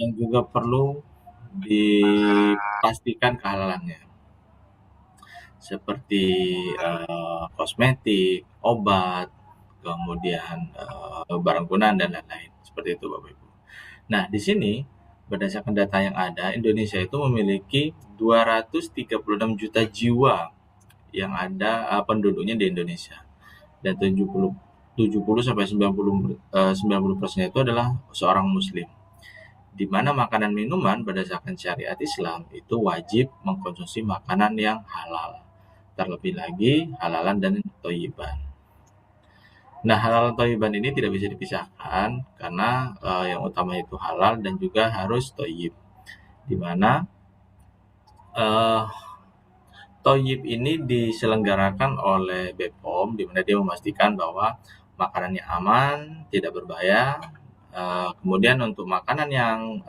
yang juga perlu dipastikan kehalalannya, seperti kosmetik, obat, kemudian barang gunaan dan lain-lain. Seperti itu, Bapak Ibu. Nah, di sini berdasarkan data yang ada, Indonesia itu memiliki 236 juta jiwa yang ada penduduknya di Indonesia, dan 70 sampai 90% itu adalah seorang muslim, di mana makanan minuman berdasarkan syariat Islam itu wajib mengkonsumsi makanan yang halal, terlebih lagi halalan dan toyiban. Nah, halal dan toyiban ini tidak bisa dipisahkan karena yang utama itu halal dan juga harus toyib, di mana eh, toyib ini diselenggarakan oleh BPOM, di mana dia memastikan bahwa makanannya aman, tidak berbahaya. Kemudian untuk makanan yang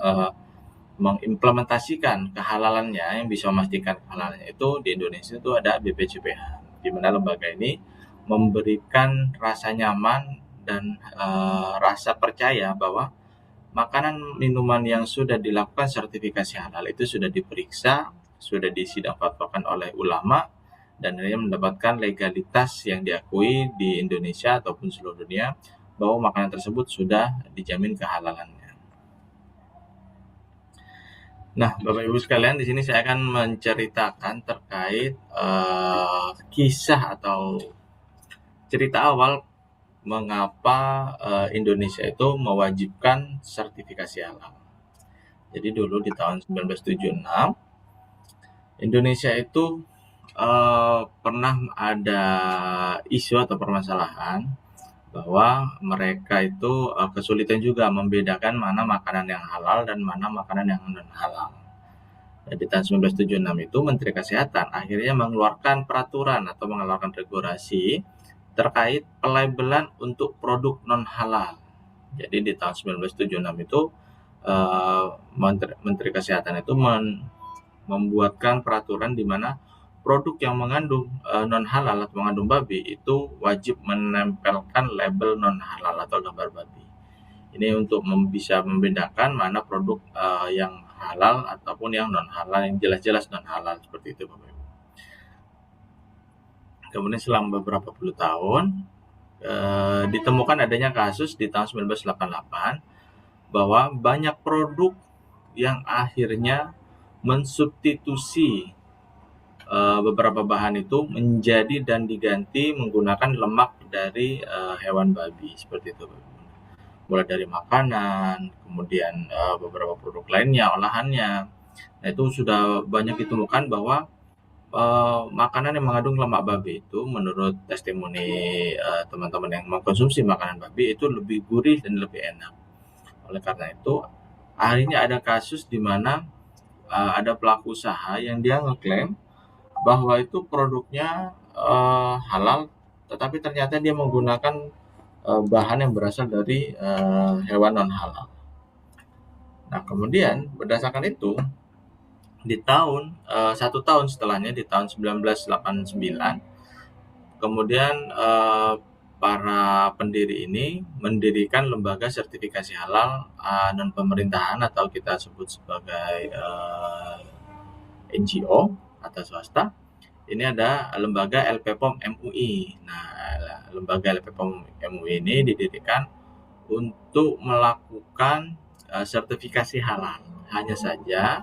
mengimplementasikan kehalalannya, yang bisa memastikan kehalalannya itu di Indonesia itu ada BPJPH, di mana lembaga ini memberikan rasa nyaman dan rasa percaya bahwa makanan minuman yang sudah dilakukan sertifikasi halal itu sudah diperiksa, sudah disidang fatwakan oleh ulama, dan akhirnya mendapatkan legalitas yang diakui di Indonesia ataupun seluruh dunia bahwa makanan tersebut sudah dijamin kehalalannya. Nah, Bapak Ibu sekalian, di sini saya akan menceritakan terkait kisah atau cerita awal mengapa Indonesia itu mewajibkan sertifikasi halal. Jadi dulu di tahun 1976, Indonesia itu pernah ada isu atau permasalahan bahwa mereka itu kesulitan juga membedakan mana makanan yang halal dan mana makanan yang non halal. Dan di tahun 1976 itu Menteri Kesehatan akhirnya mengeluarkan peraturan atau mengeluarkan regulasi terkait pelabelan untuk produk non halal. Jadi di tahun 1976 itu Menteri Kesehatan itu membuatkan peraturan di mana produk yang mengandung non halal atau mengandung babi itu wajib menempelkan label non halal atau gambar babi. Ini untuk bisa membedakan mana produk yang halal ataupun yang non halal, yang jelas-jelas non halal, seperti itu, Bapak Ibu. Kemudian selama beberapa puluh tahun ditemukan adanya kasus di tahun 1988 bahwa banyak produk yang akhirnya mensubstitusi beberapa bahan itu menjadi dan diganti menggunakan lemak dari hewan babi, seperti itu. Mulai dari makanan, kemudian beberapa produk lainnya, olahannya. Nah, itu sudah banyak ditemukan bahwa makanan yang mengandung lemak babi itu, menurut testimoni teman-teman yang mengkonsumsi makanan babi, itu lebih gurih dan lebih enak. Oleh karena itu, akhirnya ada kasus di mana ada pelaku usaha yang dia ngeklaim bahwa itu produknya halal, tetapi ternyata dia menggunakan bahan yang berasal dari hewan non halal. Nah, kemudian berdasarkan itu, di tahun 1 tahun setelahnya, di tahun 1989, kemudian para pendiri ini mendirikan lembaga sertifikasi halal non pemerintahan atau kita sebut sebagai NGO atau swasta. Ini ada lembaga LPPOM MUI. Nah, lembaga LPPOM MUI ini didirikan untuk melakukan sertifikasi halal. Hanya saja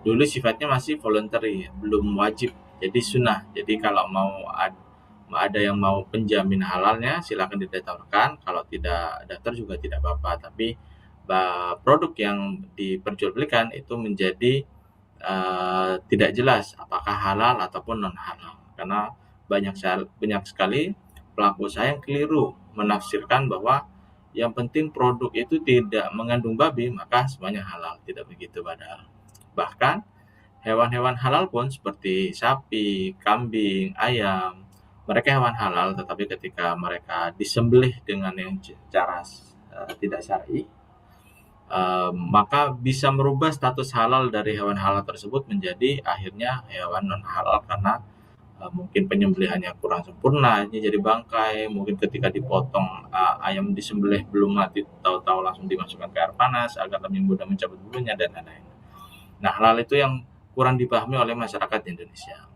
dulu sifatnya masih voluntary, belum wajib, jadi sunnah. Jadi kalau mau ada yang mau penjamin halalnya, silakan didaftarkan. Kalau tidak daftar juga tidak apa-apa. Tapi produk yang diperjualbelikan itu menjadi tidak jelas apakah halal ataupun non halal, karena banyak sekali pelaku usaha yang keliru menafsirkan bahwa yang penting produk itu tidak mengandung babi maka semuanya halal. Tidak begitu padahal. Bahkan hewan-hewan halal pun seperti sapi, kambing, ayam, mereka hewan halal, tetapi ketika mereka disembelih dengan yang cara tidak syar'i, maka bisa merubah status halal dari hewan halal tersebut menjadi akhirnya hewan non halal karena mungkin penyembelihannya kurang sempurna, ini jadi bangkai, mungkin ketika dipotong ayam disembelih belum mati, tahu-tahu langsung dimasukkan ke air panas agar lebih mudah mencabut bulunya dan lain-lain. Nah, hal itu yang kurang dipahami oleh masyarakat Indonesia.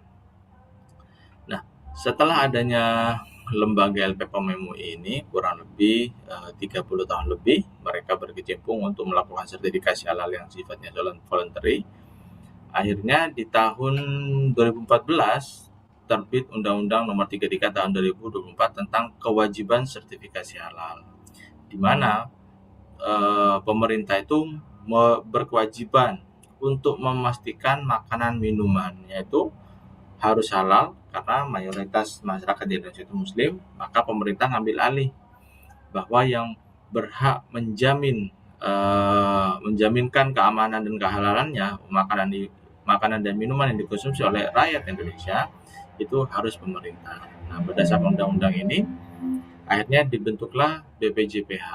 Nah, setelah adanya lembaga LPPOM MUI ini kurang lebih 30 tahun lebih mereka berkecimpung untuk melakukan sertifikasi halal yang sifatnya voluntary. Akhirnya di tahun 2014 terbit Undang-Undang Nomor 33 Tahun 2024 tentang kewajiban sertifikasi halal, di mana pemerintah itu berkewajiban untuk memastikan makanan minumannya itu harus halal, karena mayoritas masyarakat di Indonesia itu Muslim, maka pemerintah ngambil alih bahwa yang berhak menjaminkan keamanan dan kehalalannya makanan dan minuman yang dikonsumsi oleh rakyat Indonesia itu harus pemerintah. Nah, berdasarkan undang-undang ini, akhirnya dibentuklah BPJPH.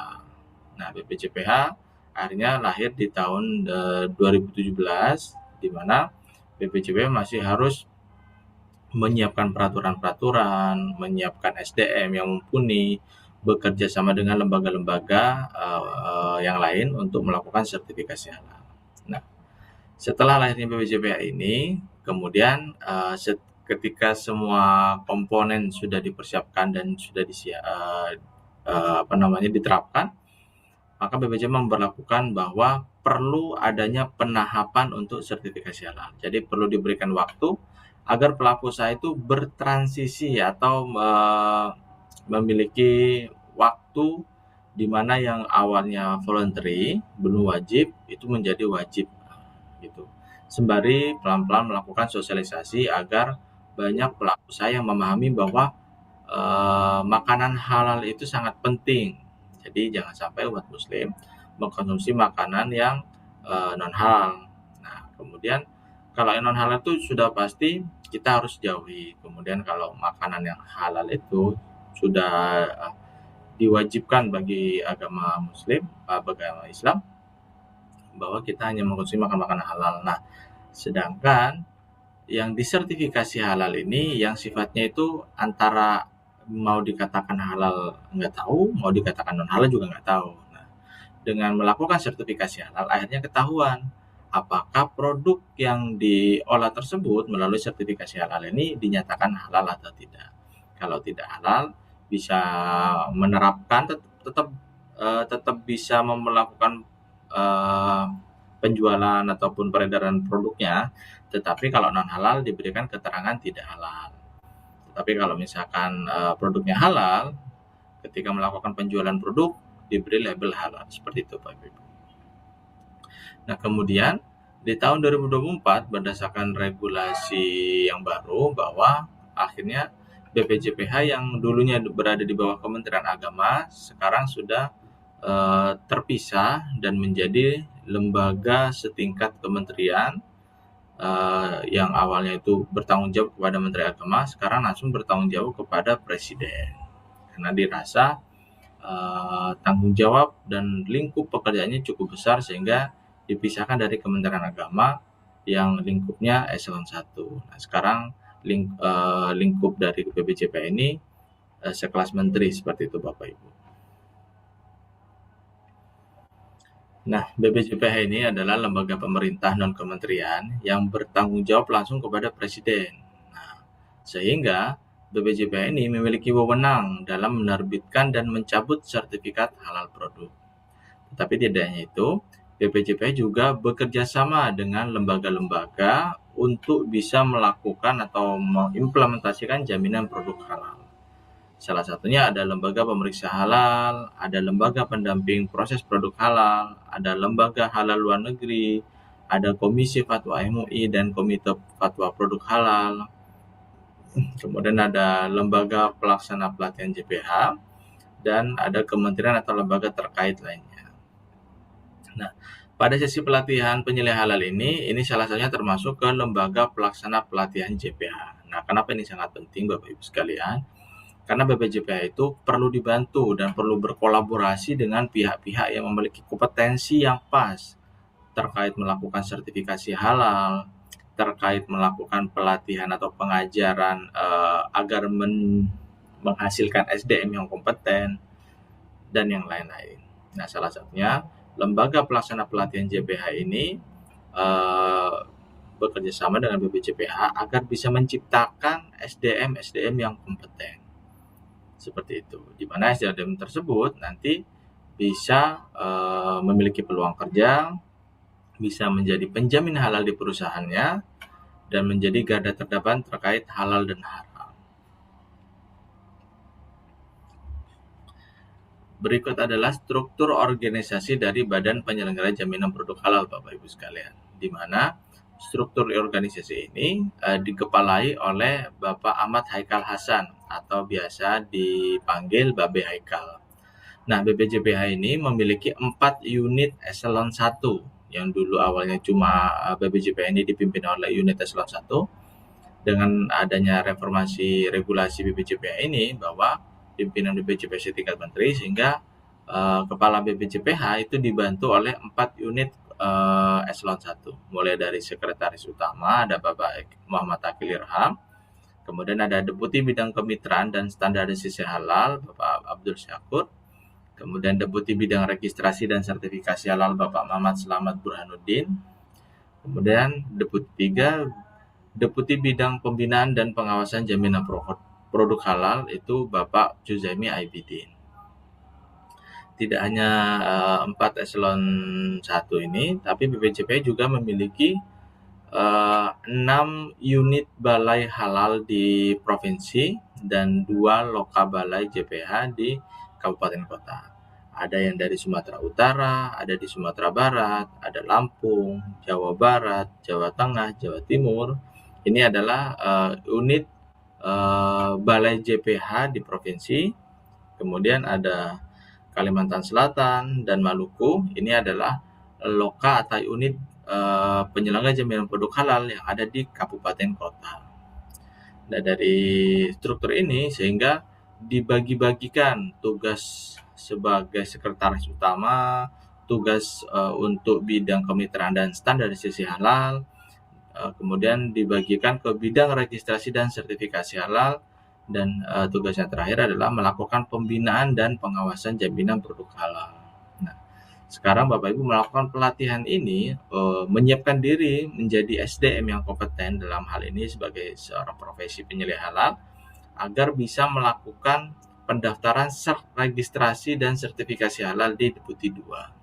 Nah, BPJPH akhirnya lahir di tahun 2017, di mana BPJPH masih harus menyiapkan peraturan-peraturan, menyiapkan SDM yang mumpuni, bekerja sama dengan lembaga-lembaga yang lain untuk melakukan sertifikasi halal. Nah, setelah lahirnya BPJPH ini, kemudian ketika semua komponen sudah dipersiapkan dan sudah diterapkan, maka BPJPH memberlakukan bahwa perlu adanya penahapan untuk sertifikasi halal. Jadi perlu diberikan waktu agar pelaku usaha itu bertransisi atau memiliki waktu di mana yang awalnya voluntary belum wajib itu menjadi wajib gitu. Sembari pelan-pelan melakukan sosialisasi agar banyak pelaku usaha yang memahami bahwa makanan halal itu sangat penting. Jadi jangan sampai umat muslim mengkonsumsi makanan yang non halal. Nah, kemudian kalau yang non halal itu sudah pasti kita harus jauhi. Kemudian kalau makanan yang halal itu sudah diwajibkan bagi agama Muslim, agama Islam, bahwa kita hanya mengkonsumsi makanan halal. Nah, sedangkan yang disertifikasi halal ini yang sifatnya itu antara mau dikatakan halal nggak tahu, mau dikatakan non halal juga nggak tahu. Nah, dengan melakukan sertifikasi halal akhirnya ketahuan apakah produk yang diolah tersebut melalui sertifikasi halal ini dinyatakan halal atau tidak. Kalau tidak halal, bisa menerapkan tetap bisa melakukan penjualan ataupun peredaran produknya, tetapi kalau non halal diberikan keterangan tidak halal. Tetapi kalau misalkan produknya halal, ketika melakukan penjualan produk diberi label halal, seperti itu Pak Ibu. Nah, kemudian di tahun 2024 berdasarkan regulasi yang baru bahwa akhirnya BPJPH yang dulunya berada di bawah Kementerian Agama sekarang sudah terpisah dan menjadi lembaga setingkat kementerian yang awalnya itu bertanggung jawab kepada Menteri Agama, sekarang langsung bertanggung jawab kepada Presiden, karena dirasa tanggung jawab dan lingkup pekerjaannya cukup besar sehingga dipisahkan dari Kementerian Agama yang lingkupnya eselon 1. Nah, sekarang lingkup dari BPJPH ini sekelas menteri, seperti itu Bapak Ibu. Nah, BPJPH ini adalah lembaga pemerintah non-kementerian yang bertanggung jawab langsung kepada Presiden. Nah, sehingga BPJPH ini memiliki wewenang dalam menerbitkan dan mencabut sertifikat halal produk. Tetapi tidak hanya itu, BPJPH juga bekerja sama dengan lembaga-lembaga untuk bisa melakukan atau mengimplementasikan jaminan produk halal. Salah satunya ada lembaga pemeriksa halal, ada lembaga pendamping proses produk halal, ada lembaga halal luar negeri, ada komisi fatwa MUI dan komite fatwa produk halal. Kemudian ada lembaga pelaksana pelatihan JPH dan ada kementerian atau lembaga terkait lainnya. Nah, pada sesi pelatihan penilai halal ini salah satunya termasuk ke lembaga pelaksana pelatihan JPH. Nah, kenapa ini sangat penting Bapak Ibu sekalian? Karena BPJPH itu perlu dibantu dan perlu berkolaborasi dengan pihak-pihak yang memiliki kompetensi yang pas terkait melakukan sertifikasi halal, terkait melakukan pelatihan atau pengajaran agar menghasilkan SDM yang kompeten, dan yang lain-lain. Nah, salah satunya lembaga pelaksana pelatihan JPH ini bekerja sama dengan BPJPH agar bisa menciptakan SDM yang kompeten. Seperti itu. Di mana SDM tersebut nanti bisa memiliki peluang kerja, bisa menjadi penjamin halal di perusahaannya, dan menjadi garda terdepan terkait halal dan haram. Berikut adalah struktur organisasi dari Badan Penyelenggara Jaminan Produk Halal, Bapak Ibu sekalian, di mana struktur organisasi ini dikepalai oleh Bapak Ahmad Haikal Hasan atau biasa dipanggil Babe Haikal. Nah, BPJPH ini memiliki 4 unit eselon 1 yang dulu awalnya cuma BPJPH ini dipimpin oleh unit eselon 1. Dengan adanya reformasi regulasi BPJPH ini bahwa pimpinan BPJPH tingkat menteri, sehingga kepala BPJPH itu dibantu oleh 4 unit eselon 1, mulai dari sekretaris utama ada Bapak Muhammad Akil Irham, kemudian ada Deputi Bidang Kemitraan dan Standarisasi Halal Bapak Abdul Syakur, kemudian Deputi Bidang Registrasi dan Sertifikasi Halal Bapak Muhammad Slamet Burhanuddin, kemudian Deputi 3 Deputi Bidang Pembinaan dan Pengawasan Jaminan Produk Halal itu Bapak Juzaimi Aibidin. Tidak hanya 4 eselon 1 ini, tapi BPJPH juga memiliki 6 unit balai halal di provinsi dan 2 loka balai JPH di kabupaten kota. Ada yang dari Sumatera Utara, ada di Sumatera Barat, ada Lampung, Jawa Barat, Jawa Tengah, Jawa Timur. Ini adalah unit balai JPH di provinsi. Kemudian ada Kalimantan Selatan dan Maluku. Ini adalah loka atau unit penyelenggara jaminan produk halal yang ada di kabupaten kota. Nah, dari struktur ini sehingga dibagi-bagikan tugas sebagai sekretaris utama, tugas untuk bidang kemitraan dan standarisasi halal, kemudian dibagikan ke bidang registrasi dan sertifikasi halal, dan tugas yang terakhir adalah melakukan pembinaan dan pengawasan jaminan produk halal. Nah, sekarang Bapak Ibu melakukan pelatihan ini, menyiapkan diri menjadi SDM yang kompeten dalam hal ini sebagai seorang profesi penyelih halal, agar bisa melakukan pendaftaran registrasi dan sertifikasi halal di Deputi 2.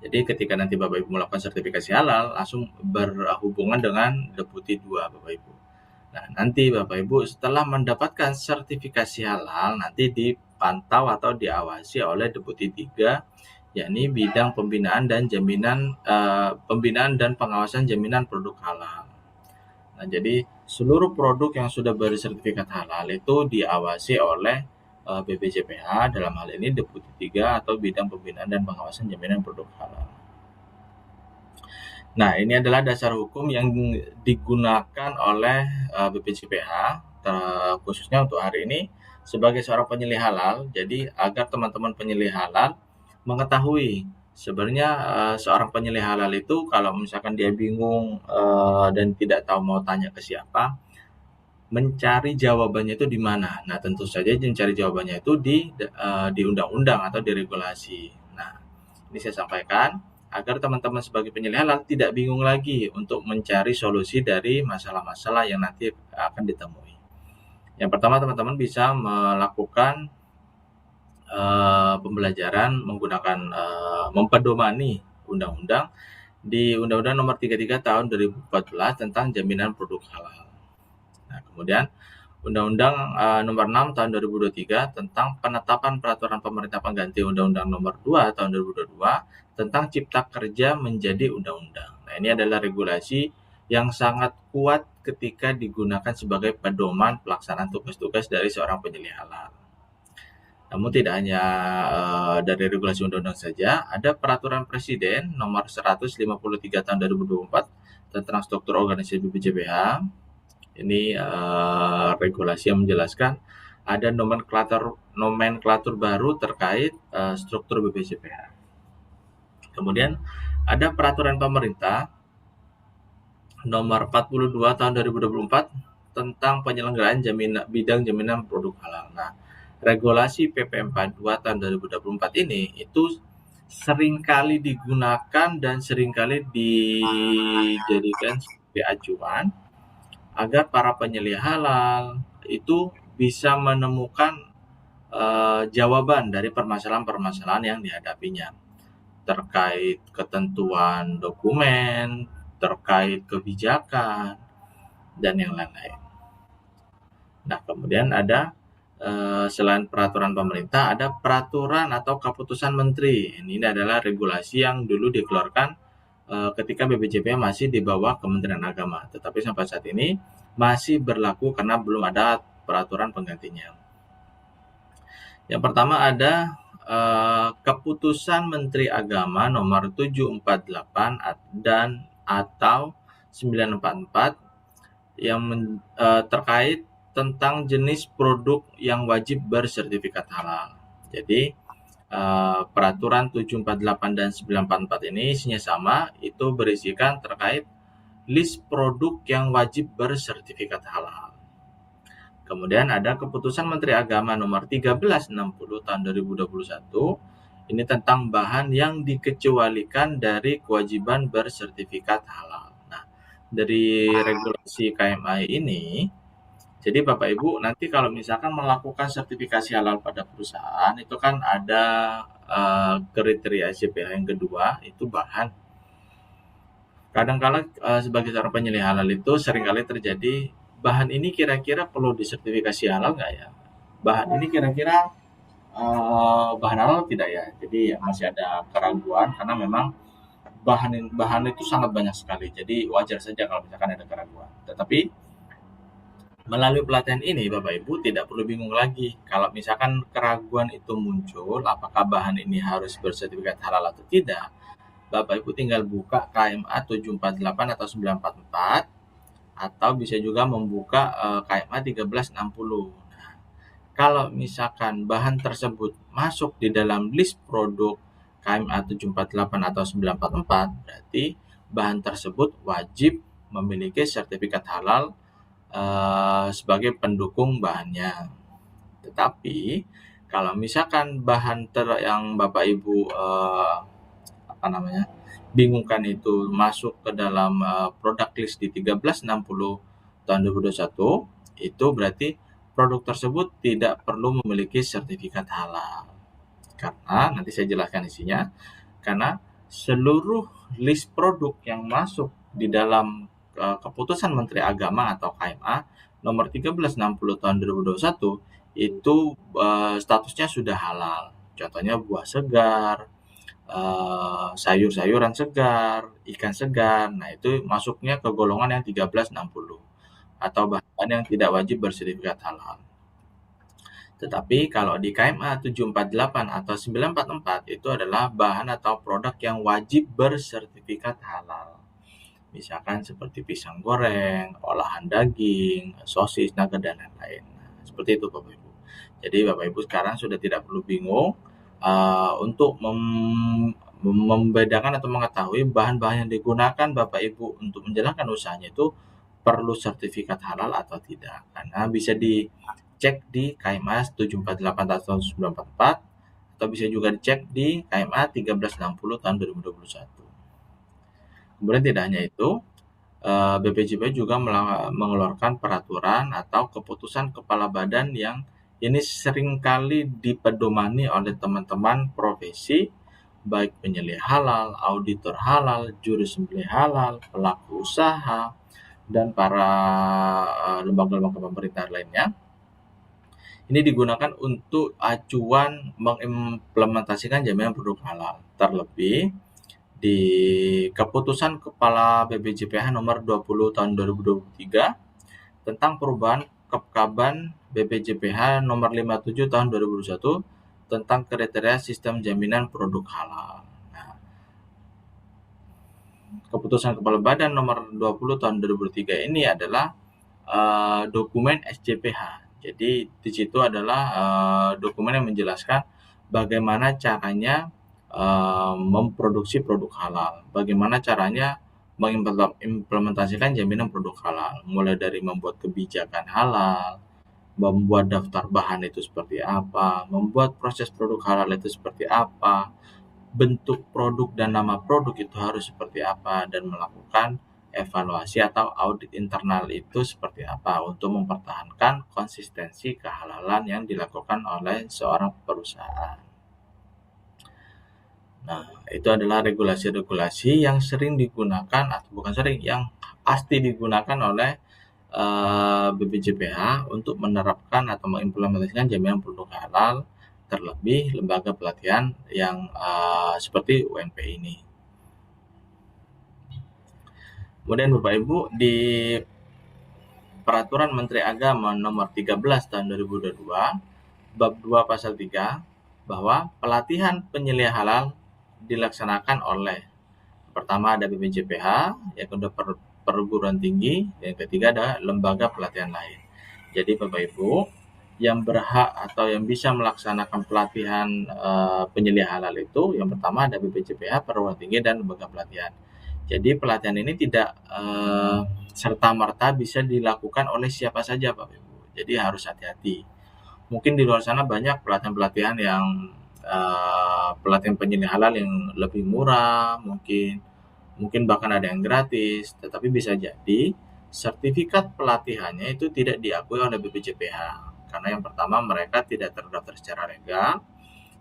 Jadi ketika nanti Bapak Ibu melakukan sertifikasi halal, langsung berhubungan dengan Deputi 2 Bapak Ibu. Nah, nanti Bapak Ibu setelah mendapatkan sertifikasi halal, nanti dipantau atau diawasi oleh Deputi 3, yakni bidang pembinaan dan pengawasan jaminan produk halal. Nah, jadi seluruh produk yang sudah bersertifikat halal itu diawasi oleh BPJPH, dalam hal ini Deputi 3 atau bidang pembinaan dan pengawasan jaminan produk halal. Nah, ini adalah dasar hukum yang digunakan oleh BPJPH khususnya untuk hari ini sebagai seorang penyelih halal. Jadi agar teman-teman penyelih halal mengetahui sebenarnya seorang penyelih halal itu kalau misalkan dia bingung dan tidak tahu mau tanya ke siapa, mencari jawabannya itu di mana. Nah, tentu saja mencari jawabannya itu di undang-undang atau di regulasi. Nah, ini saya sampaikan agar teman-teman sebagai penyelih halal tidak bingung lagi untuk mencari solusi dari masalah-masalah yang nanti akan ditemui. Yang pertama, teman-teman bisa melakukan pembelajaran menggunakan mempedomani undang-undang di Undang-Undang Nomor 33 Tahun 2014 tentang Jaminan Produk Halal. Nah, kemudian Undang-Undang Nomor 6 Tahun 2023 tentang penetapan peraturan pemerintah pengganti Undang-Undang Nomor 2 Tahun 2022 tentang Cipta Kerja menjadi undang-undang. Nah, ini adalah regulasi yang sangat kuat ketika digunakan sebagai pedoman pelaksanaan tugas-tugas dari seorang penyelih halal. Namun tidak hanya dari regulasi undang-undang saja, ada peraturan Presiden Nomor 153 Tahun 2024 tentang struktur organisasi BPJPH. Ini regulasi yang menjelaskan ada nomenklatur baru terkait struktur BPJPH. Kemudian ada peraturan pemerintah Nomor 42 tahun 2024 tentang penyelenggaraan bidang jaminan produk halal. Nah, regulasi PP 42 tahun 2024 ini itu seringkali digunakan dan seringkali dijadikan sebagai acuan agar para penyelia halal itu bisa menemukan jawaban dari permasalahan-permasalahan yang dihadapinya terkait ketentuan dokumen, terkait kebijakan, dan yang lain-lain. Nah, kemudian ada selain peraturan pemerintah, ada peraturan atau keputusan menteri. Ini adalah regulasi yang dulu dikeluarkan ketika BPJP masih di bawah Kementerian Agama. Tetapi sampai saat ini masih berlaku karena belum ada peraturan penggantinya. Yang pertama ada keputusan Menteri Agama nomor 748 dan atau 944 yang terkait tentang jenis produk yang wajib bersertifikat halal. Jadi peraturan 748 dan 944 ini isinya sama, itu berisikan terkait list produk yang wajib bersertifikat halal. Kemudian ada keputusan Menteri Agama nomor 1360 tahun 2021. Ini tentang bahan yang dikecualikan dari kewajiban bersertifikat halal. Nah, dari regulasi KMA ini, jadi Bapak Ibu nanti kalau misalkan melakukan sertifikasi halal pada perusahaan itu kan ada kriteria SJPH yang kedua itu bahan. Kadang-kala sebagai seorang penyelia halal itu seringkali terjadi bahan ini kira-kira perlu disertifikasi halal nggak ya? Bahan ini kira-kira bahan halal tidak ya? Jadi masih ada keraguan karena memang bahan itu sangat banyak sekali. Jadi wajar saja kalau misalkan ada keraguan. Tetapi melalui pelatihan ini, Bapak Ibu tidak perlu bingung lagi. Kalau misalkan keraguan itu muncul, apakah bahan ini harus bersertifikat halal atau tidak, Bapak Ibu tinggal buka KMA 748 atau 944, atau bisa juga membuka KMA 1360. Nah, kalau misalkan bahan tersebut masuk di dalam list produk KMA 748 atau 944, berarti bahan tersebut wajib memiliki sertifikat halal sebagai pendukung bahannya. Tetapi kalau misalkan bahan yang Bapak Ibu bingungkan itu masuk ke dalam produk list di 1360 tahun 2021, itu berarti produk tersebut tidak perlu memiliki sertifikat halal. Karena nanti saya jelaskan isinya. Karena seluruh list produk yang masuk di dalam keputusan Menteri Agama atau KMA nomor 1360 tahun 2021 itu statusnya sudah halal. Contohnya buah segar, sayur-sayuran segar, ikan segar. Nah, itu masuknya ke golongan yang 1360 atau bahan yang tidak wajib bersertifikat halal. Tetapi kalau di KMA 748 atau 944 itu adalah bahan atau produk yang wajib bersertifikat halal. Misalkan seperti pisang goreng, olahan daging, sosis, nugget, dan lain-lain. Seperti itu Bapak Ibu. Jadi Bapak Ibu sekarang sudah tidak perlu bingung untuk membedakan atau mengetahui bahan-bahan yang digunakan Bapak Ibu untuk menjalankan usahanya itu perlu sertifikat halal atau tidak. Karena bisa dicek di KMA 748 atau 944 atau bisa juga dicek di KMA 1360 tahun 2021. Kemudian tidak hanya itu, BPJP juga mengeluarkan peraturan atau keputusan kepala badan yang ini seringkali dipedomani oleh teman-teman profesi, baik penyelia halal, auditor halal, juru sembelih halal, pelaku usaha, dan para lembaga-lembaga pemerintah lainnya. Ini digunakan untuk acuan mengimplementasikan jaminan produk halal. Terlebih di keputusan Kepala BPJPH nomor 20 tahun 2023 tentang perubahan Kepkaban BPJPH nomor 57 tahun 2021 tentang kriteria sistem jaminan produk halal. Nah, keputusan Kepala Badan nomor 20 tahun 2003 ini adalah dokumen SJPH. Jadi di situ adalah dokumen yang menjelaskan bagaimana caranya memproduksi produk halal, bagaimana caranya mengimplementasikan jaminan produk halal, mulai dari membuat kebijakan halal, membuat daftar bahan itu seperti apa, membuat proses produk halal itu seperti apa, bentuk produk dan nama produk itu harus seperti apa, dan melakukan evaluasi atau audit internal itu seperti apa untuk mempertahankan konsistensi kehalalan yang dilakukan oleh seorang perusahaan. Nah, itu adalah regulasi-regulasi yang sering digunakan, atau bukan sering, yang pasti digunakan oleh BPJPH untuk menerapkan atau mengimplementasikan jaminan produk halal, terlebih lembaga pelatihan yang seperti UNP ini. Kemudian Bapak Ibu, di Peraturan Menteri Agama Nomor 13 Tahun 2022, Bab 2 Pasal 3, bahwa pelatihan penyeliah halal dilaksanakan oleh, pertama ada BPJPH, yang kedua perguruan tinggi, yang ketiga ada lembaga pelatihan lain. Jadi Bapak Ibu, yang berhak atau yang bisa melaksanakan pelatihan penyeliah halal itu, yang pertama ada BPJPH, perguruan tinggi, dan lembaga pelatihan. Jadi pelatihan ini tidak serta-merta bisa dilakukan oleh siapa saja Bapak Ibu. Jadi harus hati-hati. Mungkin di luar sana banyak pelatihan-pelatihan yang pelatihan penyeliah halal yang lebih murah, mungkin bahkan ada yang gratis, tetapi bisa jadi sertifikat pelatihannya itu tidak diakui oleh BPJPH. Karena yang pertama mereka tidak terdaftar secara legal,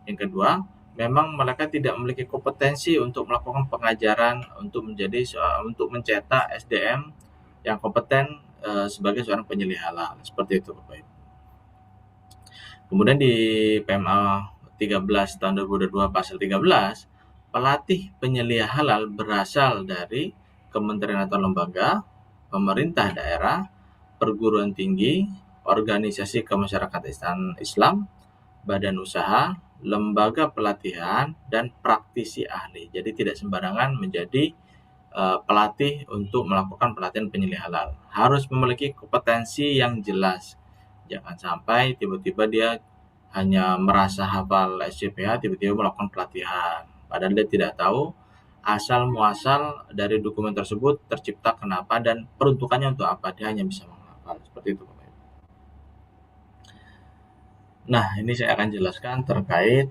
yang kedua memang mereka tidak memiliki kompetensi untuk melakukan pengajaran untuk mencetak SDM yang kompeten sebagai seorang penyeliah halal. Seperti itu Bapak Ibu. Kemudian di PMA 13 tahun 2022 pasal 13, pelatih penyeliah halal berasal dari kementerian atau lembaga, pemerintah daerah, perguruan tinggi, organisasi kemasyarakatan Islam, badan usaha, lembaga pelatihan, dan praktisi ahli. Jadi tidak sembarangan menjadi pelatih untuk melakukan pelatihan penyeliah halal. Harus memiliki kompetensi yang jelas. Jangan sampai tiba-tiba dia hanya merasa hafal SCPH, tiba-tiba melakukan pelatihan. Padahal dia tidak tahu asal muasal dari dokumen tersebut tercipta kenapa dan peruntukannya untuk apa. Dia hanya bisa menghafal. Seperti itu. Nah, ini saya akan jelaskan terkait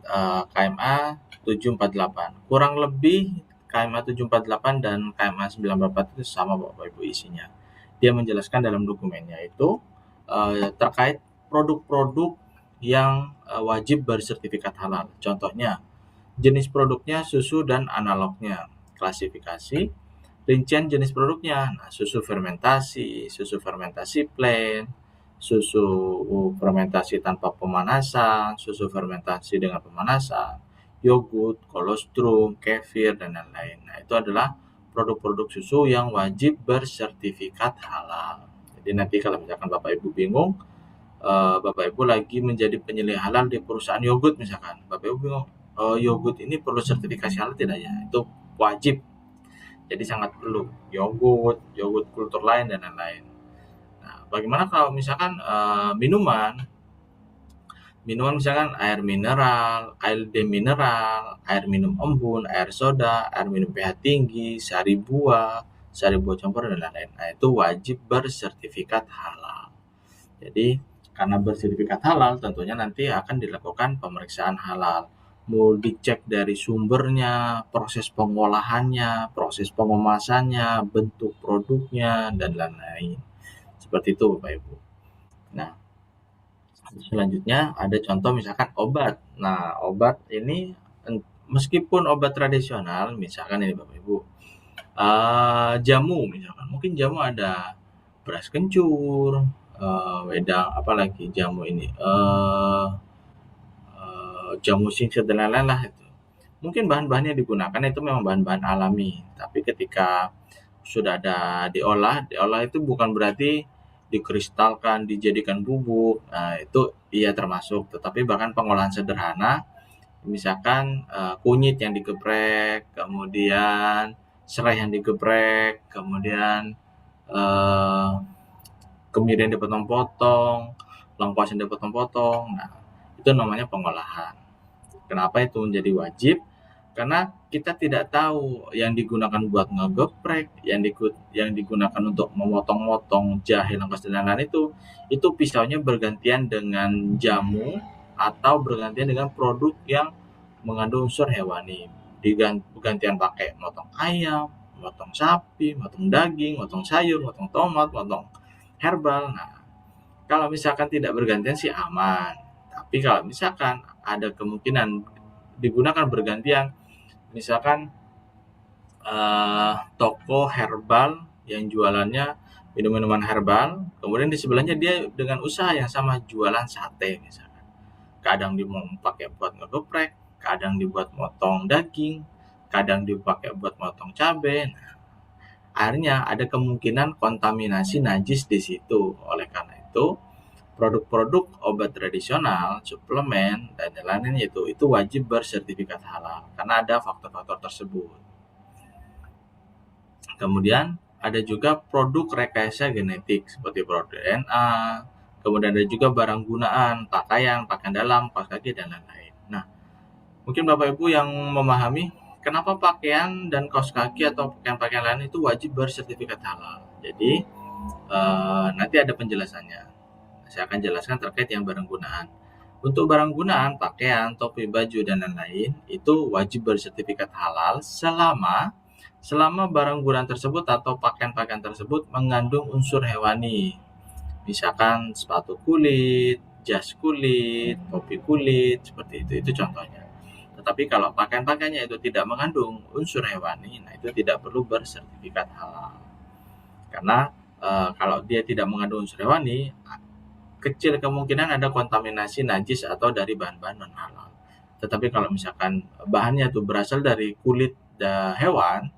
KMA 748. Kurang lebih KMA 748 dan KMA 944 itu sama Bapak Ibu isinya. Dia menjelaskan dalam dokumennya itu terkait produk-produk yang wajib bersertifikat halal. Contohnya, jenis produknya, susu dan analognya, klasifikasi, rincian jenis produknya, susu fermentasi plain, susu fermentasi tanpa pemanasan, susu fermentasi dengan pemanasan, yogurt, kolostrum, kefir, dan lain-lain. Nah, itu adalah produk-produk susu yang wajib bersertifikat halal. Jadi nanti kalau misalkan Bapak Ibu bingung, Bapak Ibu lagi menjadi penyeliah halal di perusahaan yogurt misalkan, Bapak Ibu bingung, yogurt ini perlu sertifikasi halal tidak ya? Itu wajib. Jadi sangat perlu yogurt kultur lain dan lain-lain. Nah, bagaimana kalau misalkan minuman misalkan air mineral, air demineral, air minum embun, air soda, air minum pH tinggi, sari buah campur dan lain-lain. Nah, itu wajib bersertifikat halal. Jadi karena bersertifikat halal tentunya nanti akan dilakukan pemeriksaan halal. Mau dicek dari sumbernya, proses pengolahannya, proses pengemasannya, bentuk produknya, dan lain-lain. Seperti itu Bapak Ibu. Nah, selanjutnya ada contoh misalkan obat. Nah, obat ini meskipun obat tradisional, misalkan ini Bapak Ibu, jamu misalkan, mungkin jamu ada beras kencur, wedang, apalagi jamu ini, jamu singset dan lain-lain lah itu. Mungkin bahan-bahan yang digunakan itu memang bahan-bahan alami, tapi ketika sudah ada diolah itu bukan berarti dikristalkan, dijadikan bubuk. Nah, itu iya termasuk, tetapi bahkan pengolahan sederhana, misalkan kunyit yang digeprek, kemudian serai yang digeprek, kemudian kemiri yang dipotong-potong, lengkuas yang dipotong-potong. Nah, itu namanya pengolahan. Kenapa itu menjadi wajib? Karena kita tidak tahu yang digunakan buat ngegeprek, yang digunakan untuk memotong-motong jahe, lengkuas, dan lain-lain itu pisaunya bergantian dengan jamu atau bergantian dengan produk yang mengandung unsur hewani. Gantian pakai motong ayam, motong sapi, motong daging, motong sayur, motong tomat, motong herbal. Nah, kalau misalkan tidak bergantian sih aman. Tapi kalau misalkan ada kemungkinan digunakan bergantian, misalkan toko herbal yang jualannya minum-minuman herbal, kemudian di sebelahnya dia dengan usaha yang sama jualan sate misalkan. Kadang dipakai buat ngegeprek, kadang dibuat motong daging, kadang dipakai buat motong cabai. Nah, akhirnya ada kemungkinan kontaminasi najis di situ. Oleh karena itu, produk-produk obat tradisional, suplemen, dan lain-lain itu wajib bersertifikat halal karena ada faktor-faktor tersebut. Kemudian ada juga produk rekayasa genetik seperti produk DNA, kemudian ada juga barang gunaan, pakaian dalam, kaos kaki, dan lain-lain. Nah, mungkin Bapak Ibu yang memahami kenapa pakaian dan kaos kaki atau pakaian-pakaian lain itu wajib bersertifikat halal. Jadi nanti ada penjelasannya. Saya akan jelaskan terkait yang barang gunaan. Untuk barang gunaan, pakaian, topi, baju, dan lain-lain itu wajib bersertifikat halal selama barang gunaan tersebut atau pakaian-pakaian tersebut mengandung unsur hewani. Misalkan sepatu kulit, jas kulit, topi kulit, seperti itu contohnya. Tetapi kalau pakaian-pakaiannya itu tidak mengandung unsur hewani, nah itu tidak perlu bersertifikat halal. Karena kalau dia tidak mengandung unsur hewani, kecil kemungkinan ada kontaminasi najis atau dari bahan-bahan non halal. Tetapi kalau misalkan bahannya itu berasal dari kulit hewan,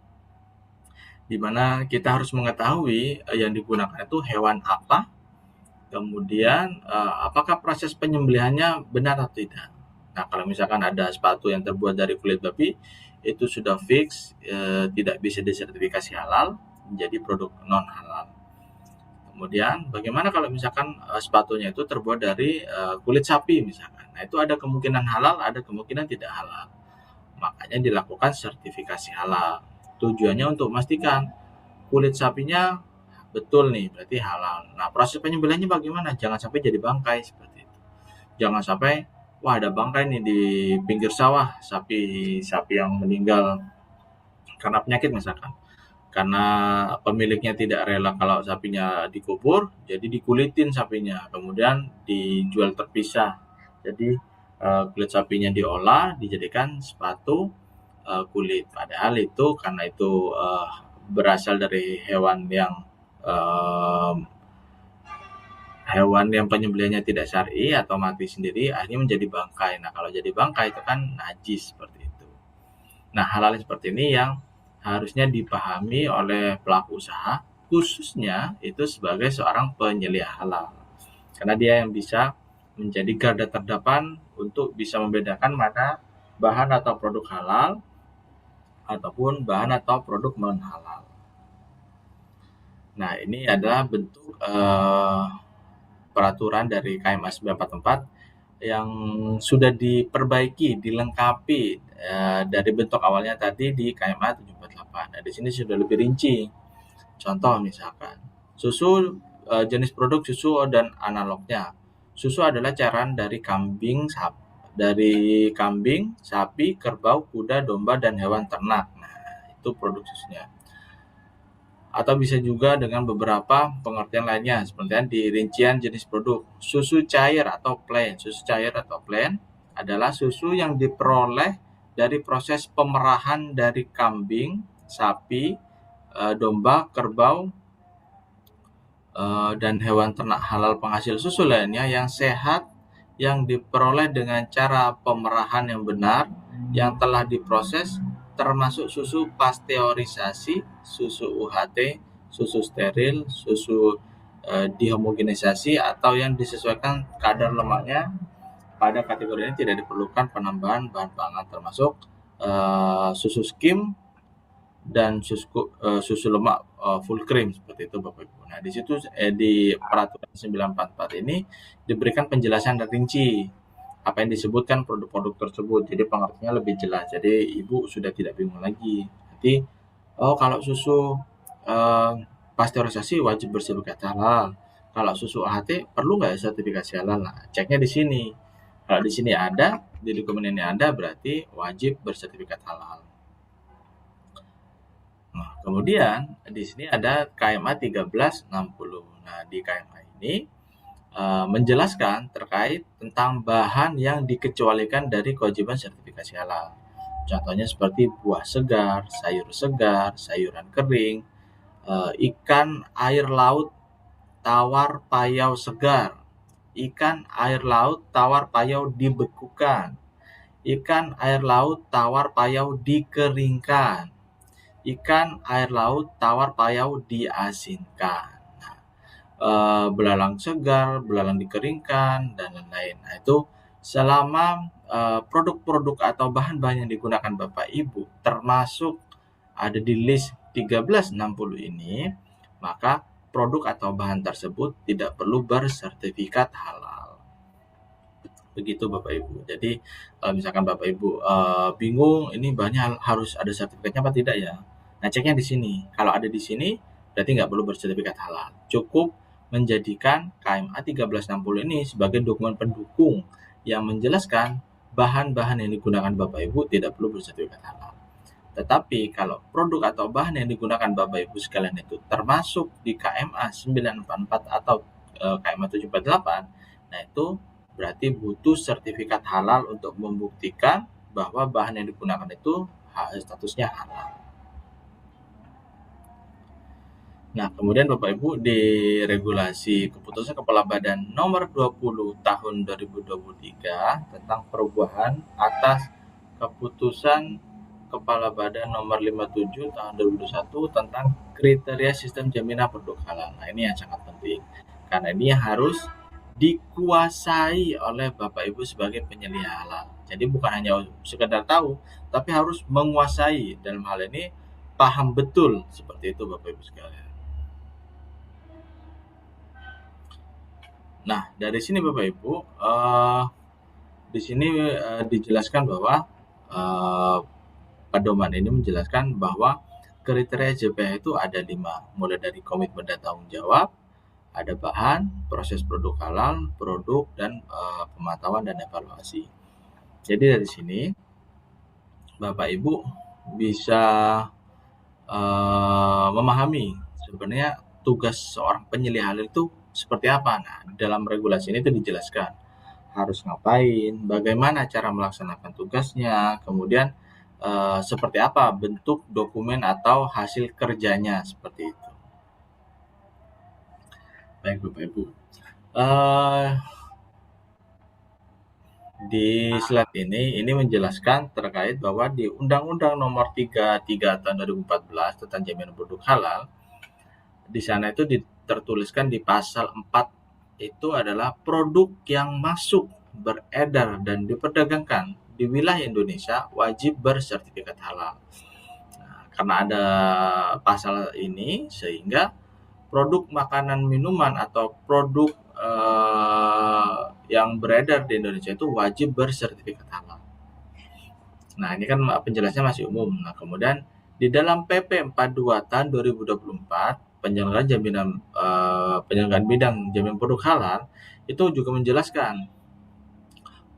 di mana kita harus mengetahui yang digunakan itu hewan apa, kemudian apakah proses penyembelihannya benar atau tidak. Nah, kalau misalkan ada sepatu yang terbuat dari kulit babi, itu sudah fix tidak bisa disertifikasi halal, menjadi produk non halal. Kemudian bagaimana kalau misalkan sepatunya itu terbuat dari kulit sapi misalkan. Nah, itu ada kemungkinan halal, ada kemungkinan tidak halal. Makanya dilakukan sertifikasi halal. Tujuannya untuk memastikan kulit sapinya betul nih, berarti halal. Nah, proses penyembelihannya bagaimana? Jangan sampai jadi bangkai seperti itu. Jangan sampai ada bangkai nih di pinggir sawah, sapi yang meninggal karena penyakit misalkan. Karena pemiliknya tidak rela kalau sapinya dikubur, jadi dikulitin sapinya, kemudian dijual terpisah. Jadi kulit sapinya diolah, dijadikan sepatu kulit. Padahal itu karena itu berasal dari hewan yang penyembelihannya tidak syar'i atau mati sendiri, akhirnya menjadi bangkai. Nah, kalau jadi bangkai itu kan najis seperti itu. Nah, hal-hal seperti ini yang harusnya dipahami oleh pelaku usaha, khususnya itu sebagai seorang penyelia halal. Karena dia yang bisa menjadi garda terdepan untuk bisa membedakan mana bahan atau produk halal ataupun bahan atau produk non halal. Nah, ini adalah bentuk peraturan dari KMA 944 yang sudah diperbaiki, dilengkapi dari bentuk awalnya tadi di KMA 748. Nah, di sini sudah lebih rinci. Contoh misalkan, jenis produk susu dan analognya. Susu adalah cairan dari kambing, sapi, kerbau, kuda, domba, dan hewan ternak. Nah, itu produk susunya. Atau bisa juga dengan beberapa pengertian lainnya, seperti di rincian jenis produk. Susu cair atau plain. Susu cair atau plain adalah susu yang diperoleh dari proses pemerahan dari kambing, sapi, domba, kerbau, dan hewan ternak halal penghasil susu lainnya yang sehat, yang diperoleh dengan cara pemerahan yang benar, yang telah diproses, termasuk susu pasteurisasi, susu UHT, susu steril, susu dihomogenisasi, atau yang disesuaikan kadar lemaknya. Pada kategori ini tidak diperlukan penambahan bahan pangan, termasuk susu skim dan susu lemak full cream, seperti itu Bapak Ibu. Nah, di situ di peraturan 944 ini diberikan penjelasan rinci apa yang disebutkan produk-produk tersebut. Jadi pengertiannya lebih jelas. Jadi ibu sudah tidak bingung lagi. Nanti, oh kalau susu eh, pasteurisasi wajib bersertifikat halal. Kalau susu AHT perlu nggak sertifikasi halal? Nah, ceknya di sini. Kalau di sini ada, di dokumen ini ada, berarti wajib bersertifikat halal. Nah, kemudian di sini ada KMA 1360. Nah, di KMA ini menjelaskan terkait tentang bahan yang dikecualikan dari kewajiban sertifikasi halal. Contohnya seperti buah segar, sayuran kering, ikan air laut tawar payau segar, ikan air laut tawar payau dibekukan, ikan air laut tawar payau dikeringkan, ikan air laut tawar payau diasinkan. Belalang segar, belalang dikeringkan, dan lain-lain. Nah, itu selama produk-produk atau bahan-bahan yang digunakan Bapak Ibu termasuk ada di list 1360 ini, maka produk atau bahan tersebut tidak perlu bersertifikat halal. Begitu Bapak Ibu. Jadi misalkan Bapak Ibu bingung ini bahannya harus ada sertifikatnya apa tidak ya? Nah, ceknya di sini. Kalau ada di sini berarti nggak perlu bersertifikat halal. Cukup menjadikan KMA 1360 ini sebagai dokumen pendukung yang menjelaskan bahan-bahan yang digunakan Bapak Ibu tidak perlu bersertifikat halal. Tetapi kalau produk atau bahan yang digunakan Bapak Ibu sekalian itu termasuk di KMA 944 atau KMA 748, nah itu berarti butuh sertifikat halal untuk membuktikan bahwa bahan yang digunakan itu statusnya halal. Nah, kemudian Bapak Ibu di regulasi keputusan Kepala Badan nomor 20 tahun 2023 tentang perubahan atas keputusan Kepala Badan nomor 57 tahun 2021 tentang kriteria sistem jaminan produk halal. Nah, ini yang sangat penting karena ini harus dikuasai oleh Bapak Ibu sebagai penyelia halal. Jadi bukan hanya sekedar tahu, tapi harus menguasai. Dalam hal ini paham betul seperti itu Bapak Ibu sekalian. Nah, dari sini Bapak Ibu, di sini dijelaskan bahwa pedoman ini menjelaskan bahwa kriteria JPH itu ada 5, mulai dari komitmen dan tanggung jawab, ada bahan, proses produk halal, produk, dan pemantauan dan evaluasi. Jadi dari sini Bapak Ibu bisa memahami sebenarnya tugas seorang penyelia halal itu seperti apa. Nah, dalam regulasi ini itu dijelaskan harus ngapain, bagaimana cara melaksanakan tugasnya, kemudian seperti apa bentuk dokumen atau hasil kerjanya, seperti itu. Baik Bapak Ibu, di slide ini menjelaskan terkait bahwa di Undang-Undang Nomor 33 Tahun 2014 tentang jaminan produk halal, di sana itu tertuliskan di pasal 4 itu adalah produk yang masuk, beredar, dan diperdagangkan di wilayah Indonesia wajib bersertifikat halal. Nah, karena ada pasal ini sehingga produk makanan minuman atau produk yang beredar di Indonesia itu wajib bersertifikat halal. Nah, ini kan penjelasannya masih umum. Nah, kemudian di dalam PP 42 tahun 2024 penyelenggaraan bidang jaminan produk halal itu juga menjelaskan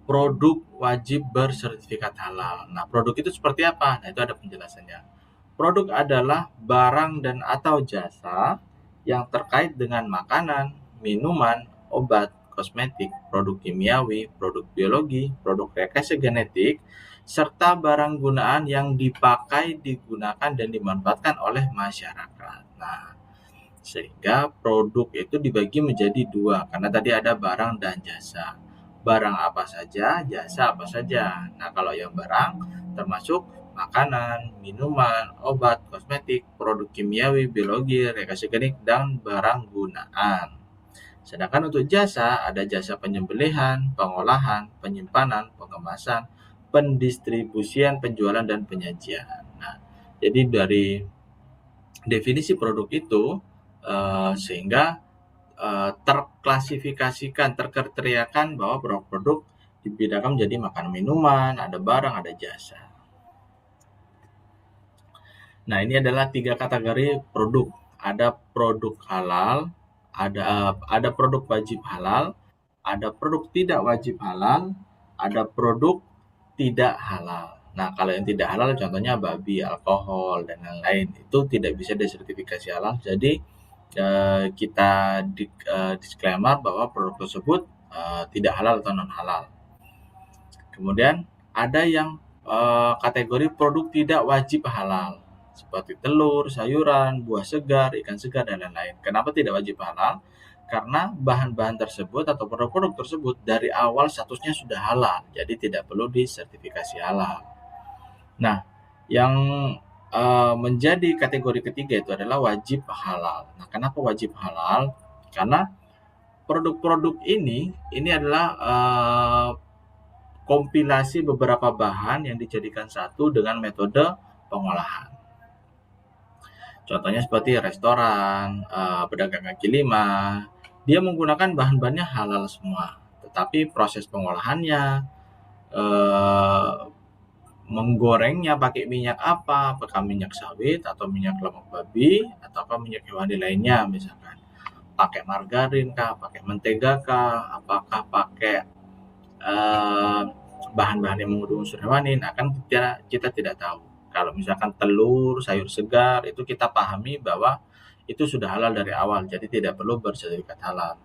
produk wajib bersertifikat halal. Nah, produk itu seperti apa? Nah, itu ada penjelasannya. Produk adalah barang dan atau jasa yang terkait dengan makanan, minuman, obat, kosmetik, produk kimiawi, produk biologi, produk rekayasa genetik, serta barang gunaan yang dipakai, digunakan, dan dimanfaatkan oleh masyarakat. Nah, sehingga produk itu dibagi menjadi 2, karena tadi ada barang dan jasa. Barang apa saja, jasa apa saja. Nah, kalau yang barang termasuk makanan, minuman, obat, kosmetik, produk kimiawi, biologi, rekayasa genetik, dan barang gunaan. Sedangkan untuk jasa, ada jasa penyembelihan, pengolahan, penyimpanan, pengemasan, pendistribusian, penjualan, dan penyajian. Nah, jadi dari definisi produk itu sehingga terklasifikasikan, terkriteriakan bahwa produk dibedakan menjadi makanan minuman, ada barang, ada jasa. Nah, ini adalah 3 kategori produk. Ada produk halal, ada produk wajib halal, ada produk tidak wajib halal, ada produk tidak halal. Nah, kalau yang tidak halal contohnya babi, alkohol, dan lain-lain itu tidak bisa disertifikasi halal. Jadi kita disclaimer bahwa produk tersebut tidak halal atau non halal. Kemudian ada yang kategori produk tidak wajib halal seperti telur, sayuran, buah segar, ikan segar, dan lain-lain. Kenapa tidak wajib halal? Karena bahan-bahan tersebut atau produk-produk tersebut dari awal statusnya sudah halal, jadi tidak perlu disertifikasi halal. Nah, yang menjadi kategori ketiga itu adalah wajib halal. Nah, kenapa wajib halal? Karena produk-produk ini adalah kompilasi beberapa bahan yang dijadikan satu dengan metode pengolahan. Contohnya seperti restoran, pedagang kaki lima, dia menggunakan bahan-bahannya halal semua, tetapi proses pengolahannya, menggorengnya pakai minyak apa, apakah minyak sawit atau minyak lemak babi ataukah minyak hewani lainnya, misalkan pakai margarin kah, pakai mentega kah, apakah pakai bahan-bahan yang mengandung unsur hewani. Nah, kan kita tidak tahu. Kalau misalkan telur, sayur segar, itu kita pahami bahwa itu sudah halal dari awal, jadi tidak perlu bersertifikat halal.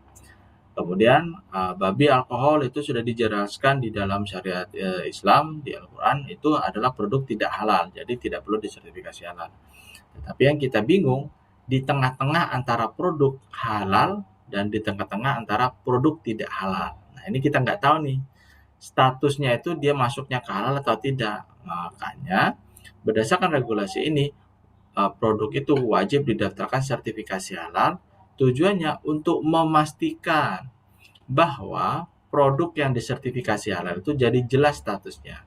Kemudian babi, alkohol itu sudah dijelaskan di dalam syariat Islam, di Al-Quran, itu adalah produk tidak halal, jadi tidak perlu disertifikasi halal. Tetapi yang kita bingung, di tengah-tengah antara produk halal dan di tengah-tengah antara produk tidak halal. Nah, ini kita nggak tahu nih, statusnya itu dia masuknya ke halal atau tidak. Makanya berdasarkan regulasi ini, produk itu wajib didaftarkan sertifikasi halal. Tujuannya untuk memastikan bahwa produk yang disertifikasi halal itu jadi jelas statusnya.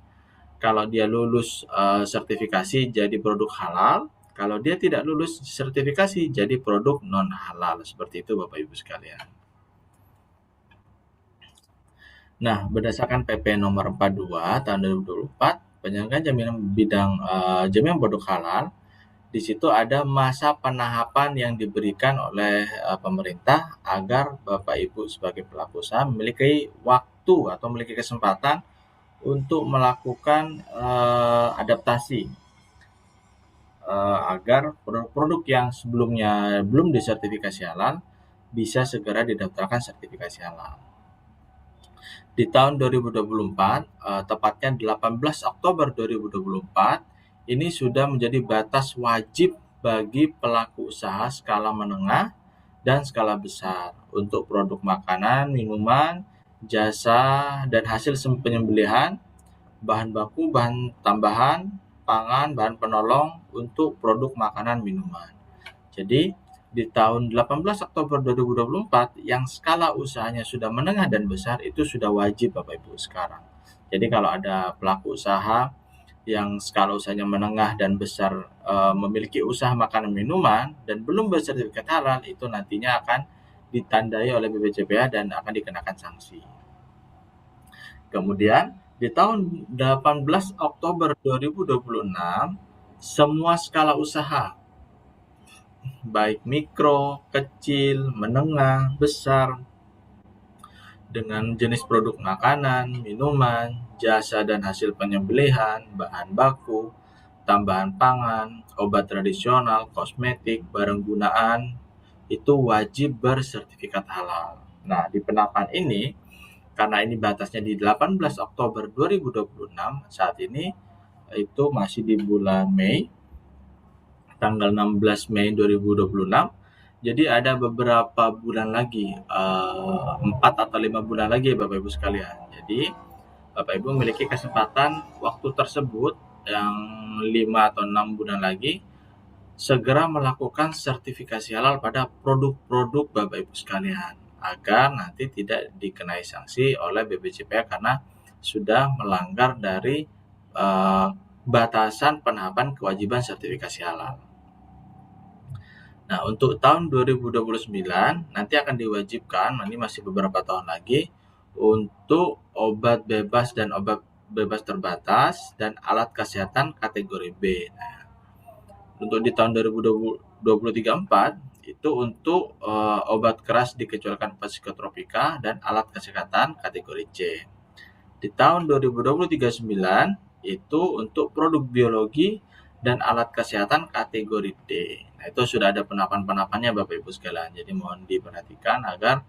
Kalau dia lulus sertifikasi jadi produk halal, kalau dia tidak lulus sertifikasi jadi produk non halal. Seperti itu Bapak Ibu sekalian. Nah, berdasarkan PP nomor 42 tahun 2024, penyelenggaraan jaminan bidang jaminan produk halal, di situ ada masa penahapan yang diberikan oleh pemerintah agar Bapak Ibu sebagai pelaku usaha memiliki waktu atau memiliki kesempatan untuk melakukan adaptasi agar produk-produk yang sebelumnya belum disertifikasi halal bisa segera didaftarkan sertifikasi halal. Di tahun 2024, tepatnya 18 Oktober 2024, ini sudah menjadi batas wajib bagi pelaku usaha skala menengah dan skala besar untuk produk makanan, minuman, jasa, dan hasil penyembelihan, bahan baku, bahan tambahan, pangan, bahan penolong untuk produk makanan, minuman. Jadi, di tahun 18 Oktober 2024 yang skala usahanya sudah menengah dan besar itu sudah wajib Bapak Ibu sekarang. Jadi kalau ada pelaku usaha yang skala usahanya menengah dan besar memiliki usaha makanan minuman dan belum bersertifikat halal, itu nantinya akan ditandai oleh BPJPH dan akan dikenakan sanksi. Kemudian di tahun 18 Oktober 2026 semua skala usaha baik mikro, kecil, menengah, besar, dengan jenis produk makanan, minuman, jasa dan hasil penyembelihan, bahan baku, tambahan pangan, obat tradisional, kosmetik, barang gunaan, itu wajib bersertifikat halal. Nah, di penerapan ini, karena ini batasnya di 18 Oktober 2026, saat ini itu masih di bulan Mei, tanggal 16 Mei 2026. Jadi ada beberapa bulan lagi, 4 atau 5 bulan lagi Bapak Ibu sekalian. Jadi Bapak Ibu memiliki kesempatan waktu tersebut yang 5 atau 6 bulan lagi segera melakukan sertifikasi halal pada produk-produk Bapak Ibu sekalian agar nanti tidak dikenai sanksi oleh BPJPH karena sudah melanggar dari batasan penahapan kewajiban sertifikasi halal. Nah, untuk tahun 2029 nanti akan diwajibkan, ini masih beberapa tahun lagi, untuk obat bebas dan obat bebas terbatas dan alat kesehatan kategori B. Nah, untuk di tahun 2023-4 itu untuk obat keras dikecualikan psikotropika dan alat kesehatan kategori C. Di tahun 2023-9 itu untuk produk biologi dan alat kesehatan kategori D. Nah, itu sudah ada penahapan-penahapannya Bapak Ibu sekalian. Jadi mohon diperhatikan agar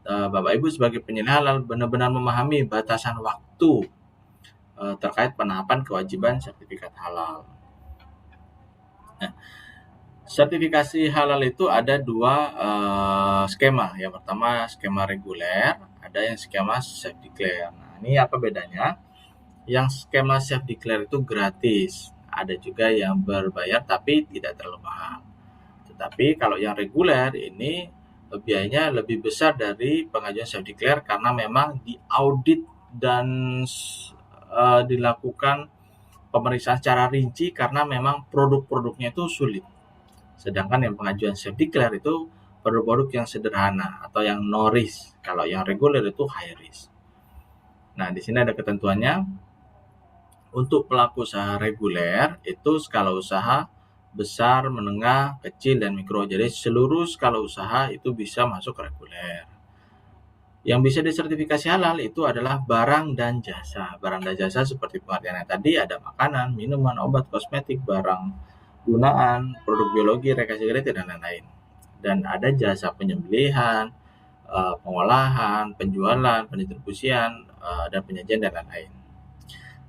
Bapak Ibu sebagai penyelenggaraan halal benar-benar memahami batasan waktu terkait penahapan kewajiban sertifikat halal. Nah, sertifikasi halal itu ada dua skema. Yang pertama skema reguler, ada yang skema self declare. Nah, ini apa bedanya? Yang skema self declare itu gratis. Ada juga yang berbayar tapi tidak terlalu mahal. Tetapi kalau yang reguler ini biayanya lebih besar dari pengajuan self declare karena memang diaudit dan dilakukan pemeriksaan secara rinci karena memang produk-produknya itu sulit. Sedangkan yang pengajuan self declare itu produk-produk yang sederhana atau yang no risk. Kalau yang reguler itu high risk. Nah, di sini ada ketentuannya. Untuk pelaku usaha reguler itu skala usaha besar, menengah, kecil, dan mikro. Jadi seluruh skala usaha itu bisa masuk reguler. Yang bisa disertifikasi halal itu adalah barang dan jasa. Barang dan jasa seperti pengertiannya tadi ada makanan, minuman, obat, kosmetik, barang gunaan, produk biologi, rekayasa genetik, dan lain-lain. Dan ada jasa penyembelihan, pengolahan, penjualan, pendistribusian, dan penyajian, dan lain-lain.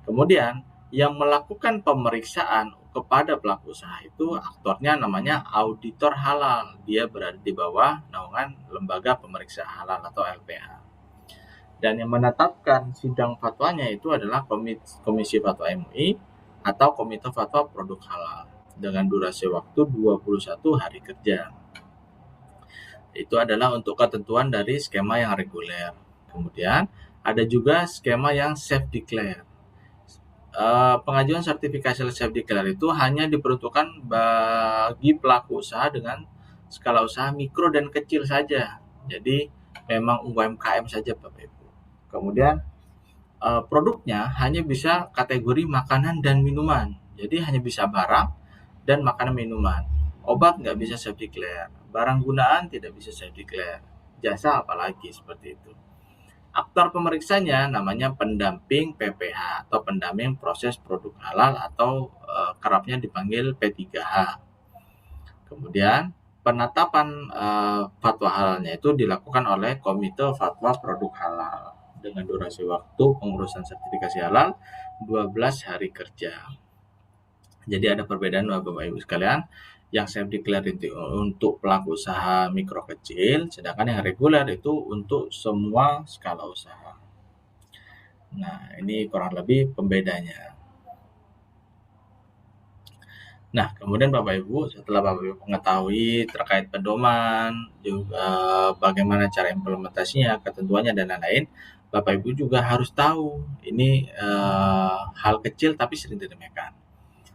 Kemudian yang melakukan pemeriksaan kepada pelaku usaha itu aktornya namanya auditor halal. Dia berada di bawah naungan lembaga pemeriksa halal atau LPH. Dan yang menetapkan sidang fatwanya itu adalah Komisi Fatwa MUI atau Komite Fatwa Produk Halal dengan durasi waktu 21 hari kerja. Itu adalah untuk ketentuan dari skema yang reguler. Kemudian ada juga skema yang self declare. Pengajuan sertifikasi self declare itu hanya diperuntukkan bagi pelaku usaha dengan skala usaha mikro dan kecil saja. Jadi memang UMKM saja Bapak Ibu. Kemudian produknya hanya bisa kategori makanan dan minuman. Jadi hanya bisa barang dan makanan minuman. Obat nggak bisa self declare. Barang gunaan tidak bisa self declare. Jasa apalagi seperti itu. Aktor pemeriksanya namanya pendamping PPH atau pendamping proses produk halal atau kerapnya dipanggil P3H. Kemudian penetapan fatwa halalnya itu dilakukan oleh Komite Fatwa Produk Halal dengan durasi waktu pengurusan sertifikasi halal 12 hari kerja. Jadi ada perbedaan Bapak Ibu sekalian. Yang self declare itu untuk pelaku usaha mikro kecil, sedangkan yang reguler itu untuk semua skala usaha. Nah, ini kurang lebih pembedanya. Nah, kemudian Bapak Ibu, setelah Bapak Ibu mengetahui terkait pedoman, juga bagaimana cara implementasinya, ketentuannya, dan lain-lain, Bapak Ibu juga harus tahu, ini hal kecil tapi sering diremehkan,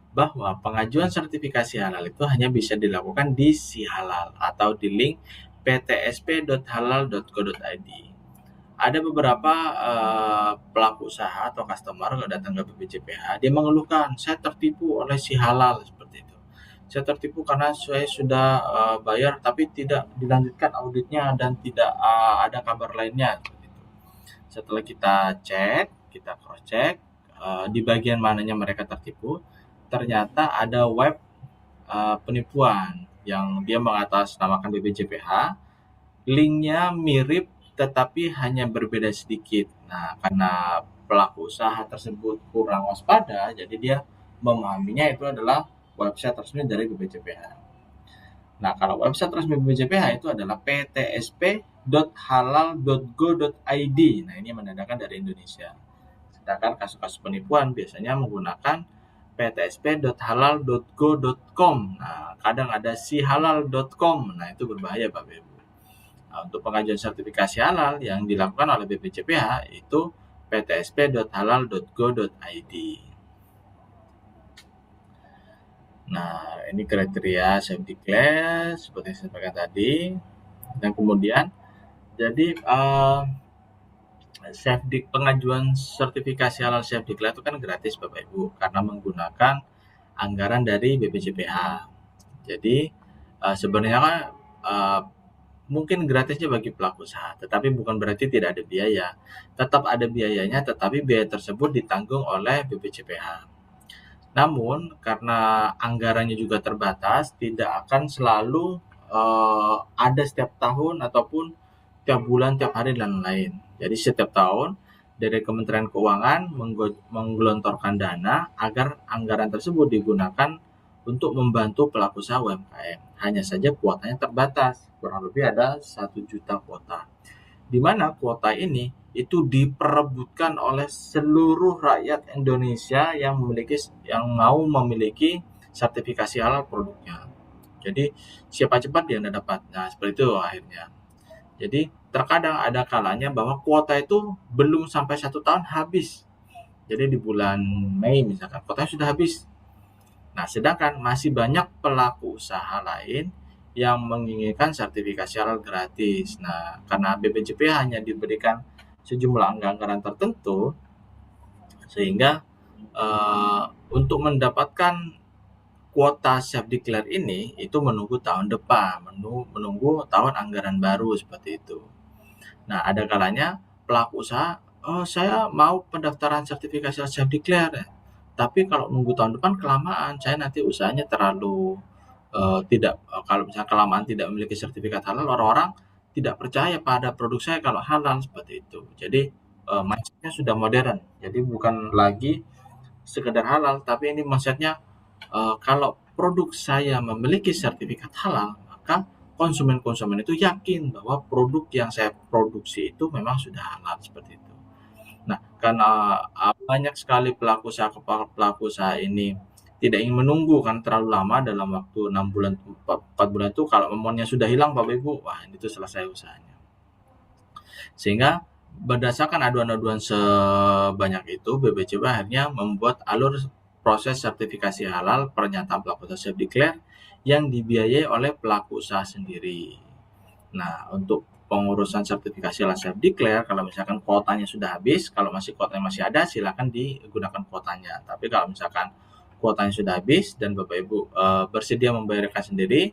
bahwa pengajuan sertifikasi halal itu hanya bisa dilakukan di SiHalal atau di link ptsp.halal.co.id. Ada beberapa pelaku usaha atau customer kalau datang ke BPJPH, dia mengeluhkan, saya tertipu oleh SiHalal seperti itu. Saya tertipu karena saya sudah bayar tapi tidak dilanjutkan auditnya dan tidak ada kabar lainnya. Seperti itu. Setelah kita cek, kita cross check di bagian mananya mereka tertipu, ternyata ada web penipuan yang dia mengatasnamakan BPJPH, linknya mirip tetapi hanya berbeda sedikit. Nah, karena pelaku usaha tersebut kurang waspada, jadi dia memahaminya itu adalah website resmi dari BPJPH. Nah, kalau website resmi BPJPH itu adalah ptsp.halal.go.id. Nah, ini menandakan dari Indonesia. Sedangkan kasus-kasus penipuan biasanya menggunakan ptsp.halal.go.com. Nah, kadang ada sihalal.com. Nah, itu berbahaya Bapak Ibu. Nah, untuk pengajuan sertifikasi halal yang dilakukan oleh BPJPH itu ptsp.halal.go.id. Nah, ini kriteria self declare seperti yang saya sampaikan tadi. Dan kemudian jadi pengajuan sertifikasi halal Chef Declare itu kan gratis Bapak Ibu karena menggunakan anggaran dari BPJPH. Jadi sebenarnya kan mungkin gratisnya bagi pelaku usaha, tetapi bukan berarti tidak ada biaya. Tetap ada biayanya, tetapi biaya tersebut ditanggung oleh BPJPH. Namun karena anggarannya juga terbatas, tidak akan selalu ada setiap tahun ataupun tiap bulan, tiap hari, dan lain-lain. Jadi setiap tahun dari Kementerian Keuangan menggelontorkan dana agar anggaran tersebut digunakan untuk membantu pelaku usaha UMKM. Hanya saja kuotanya terbatas, kurang lebih ada 1 juta kuota. Di mana kuota ini itu diperebutkan oleh seluruh rakyat Indonesia yang mau memiliki sertifikasi halal produknya. Jadi siapa cepat dia dapat. Nah, seperti itu akhirnya. Jadi terkadang ada kalanya bahwa kuota itu belum sampai 1 tahun habis. Jadi di bulan Mei misalkan kuotanya sudah habis. Nah, sedangkan masih banyak pelaku usaha lain yang menginginkan sertifikasi halal gratis. Nah, karena BPJP hanya diberikan sejumlah anggaran tertentu, sehingga untuk mendapatkan kuota Chef Declare ini itu menunggu tahun depan, menunggu tahun anggaran baru seperti itu. Nah, ada kalanya pelaku usaha, oh saya mau pendaftaran sertifikasi Chef Declare, tapi kalau nunggu tahun depan kelamaan, saya nanti usahanya terlalu kalau misalnya kelamaan tidak memiliki sertifikat halal, orang-orang tidak percaya pada produk saya kalau halal seperti itu. Jadi mindsetnya sudah modern. Jadi bukan lagi sekedar halal, tapi ini mindsetnya kalau produk saya memiliki sertifikat halal, maka konsumen-konsumen itu yakin bahwa produk yang saya produksi itu memang sudah halal seperti itu. Nah, karena banyak sekali pelaku usaha ini tidak ingin menunggu kan terlalu lama dalam waktu 6 bulan 4 bulan itu kalau emonnya sudah hilang Bapak Ibu, wah itu selesai usahanya. Sehingga berdasarkan aduan-aduan sebanyak itu, BPJP akhirnya membuat alur proses sertifikasi halal pernyataan pelaku usaha Chef Declare yang dibiayai oleh pelaku usaha sendiri. Nah, untuk pengurusan sertifikasi halal Chef Declare, kalau misalkan kuotanya sudah habis, kalau kuotanya masih ada, silakan digunakan kuotanya. Tapi kalau misalkan kuotanya sudah habis dan Bapak Ibu bersedia membayarkan sendiri,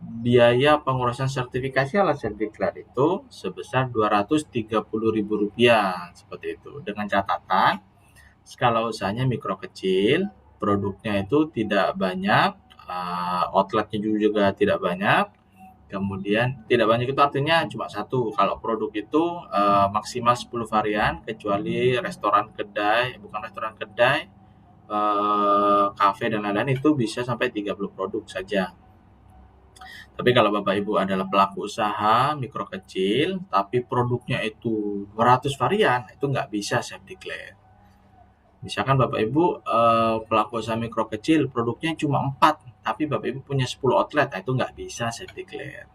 biaya pengurusan sertifikasi halal Chef Declare itu sebesar Rp230.000 seperti itu. Dengan catatan skala usahanya mikro kecil, produknya itu tidak banyak, outletnya juga tidak banyak. Kemudian tidak banyak itu artinya cuma satu. Kalau produk itu maksimal 10 varian, kecuali bukan restoran kedai, kafe dan lain-lain itu bisa sampai 30 produk saja. Tapi kalau Bapak Ibu adalah pelaku usaha mikro kecil, tapi produknya itu 200 varian, itu nggak bisa Chef Declare. Misalkan Bapak Ibu pelaku usaha mikro kecil, produknya cuma 4, tapi Bapak Ibu punya 10 outlet, itu nggak bisa Chef Declare.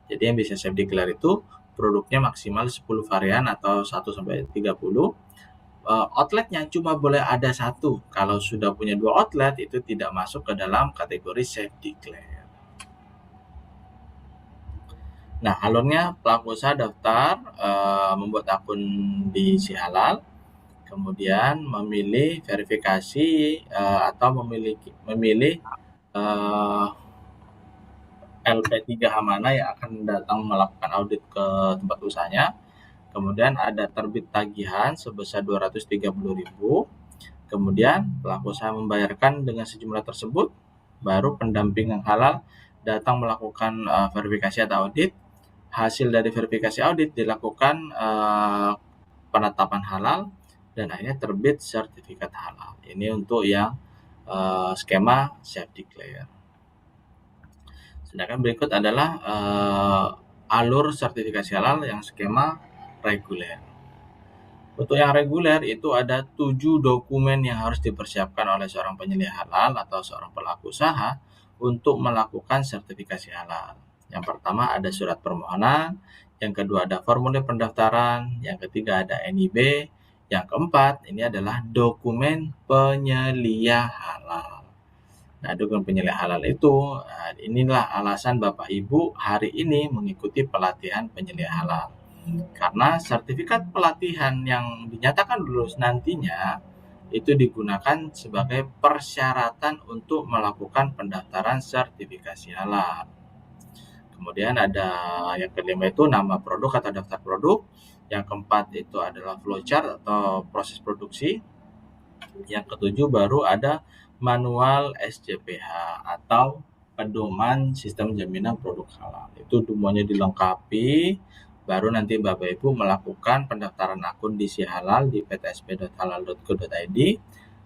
Jadi yang bisa Chef Declare itu produknya maksimal 10 varian atau 1-30. Outletnya cuma boleh ada 1. Kalau sudah punya 2 outlet, itu tidak masuk ke dalam kategori Chef Declare. Nah, alurnya pelaku usaha daftar, membuat akun di Sihalal, kemudian memilih verifikasi atau memilih LP3H mana yang akan datang melakukan audit ke tempat usahanya. Kemudian ada terbit tagihan sebesar Rp230.000. Kemudian pelaku usaha membayarkan dengan sejumlah tersebut, baru pendampingan halal datang melakukan verifikasi atau audit. Hasil dari verifikasi audit dilakukan penetapan halal dan akhirnya terbit sertifikat halal. Ini untuk yang skema Chef Declare. Sedangkan berikut adalah alur sertifikasi halal yang skema reguler. Untuk yang reguler itu ada 7 dokumen yang harus dipersiapkan oleh seorang penyelia halal atau seorang pelaku usaha untuk melakukan sertifikasi halal. Yang pertama ada surat permohonan, yang kedua ada formulir pendaftaran, yang ketiga ada NIB, yang keempat ini adalah dokumen penyelia halal. Nah, dokumen penyelia halal itu, inilah alasan Bapak Ibu hari ini mengikuti pelatihan penyelia halal. Karena sertifikat pelatihan yang dinyatakan lulus nantinya itu digunakan sebagai persyaratan untuk melakukan pendaftaran sertifikasi halal. Kemudian ada yang kelima itu nama produk atau daftar produk. Yang keempat itu adalah flowchart atau proses produksi. Yang ketujuh baru ada manual SJPH atau pedoman sistem jaminan produk halal. Itu semuanya dilengkapi, baru nanti Bapak Ibu melakukan pendaftaran akun di Halal di ptsp.halal.co.id.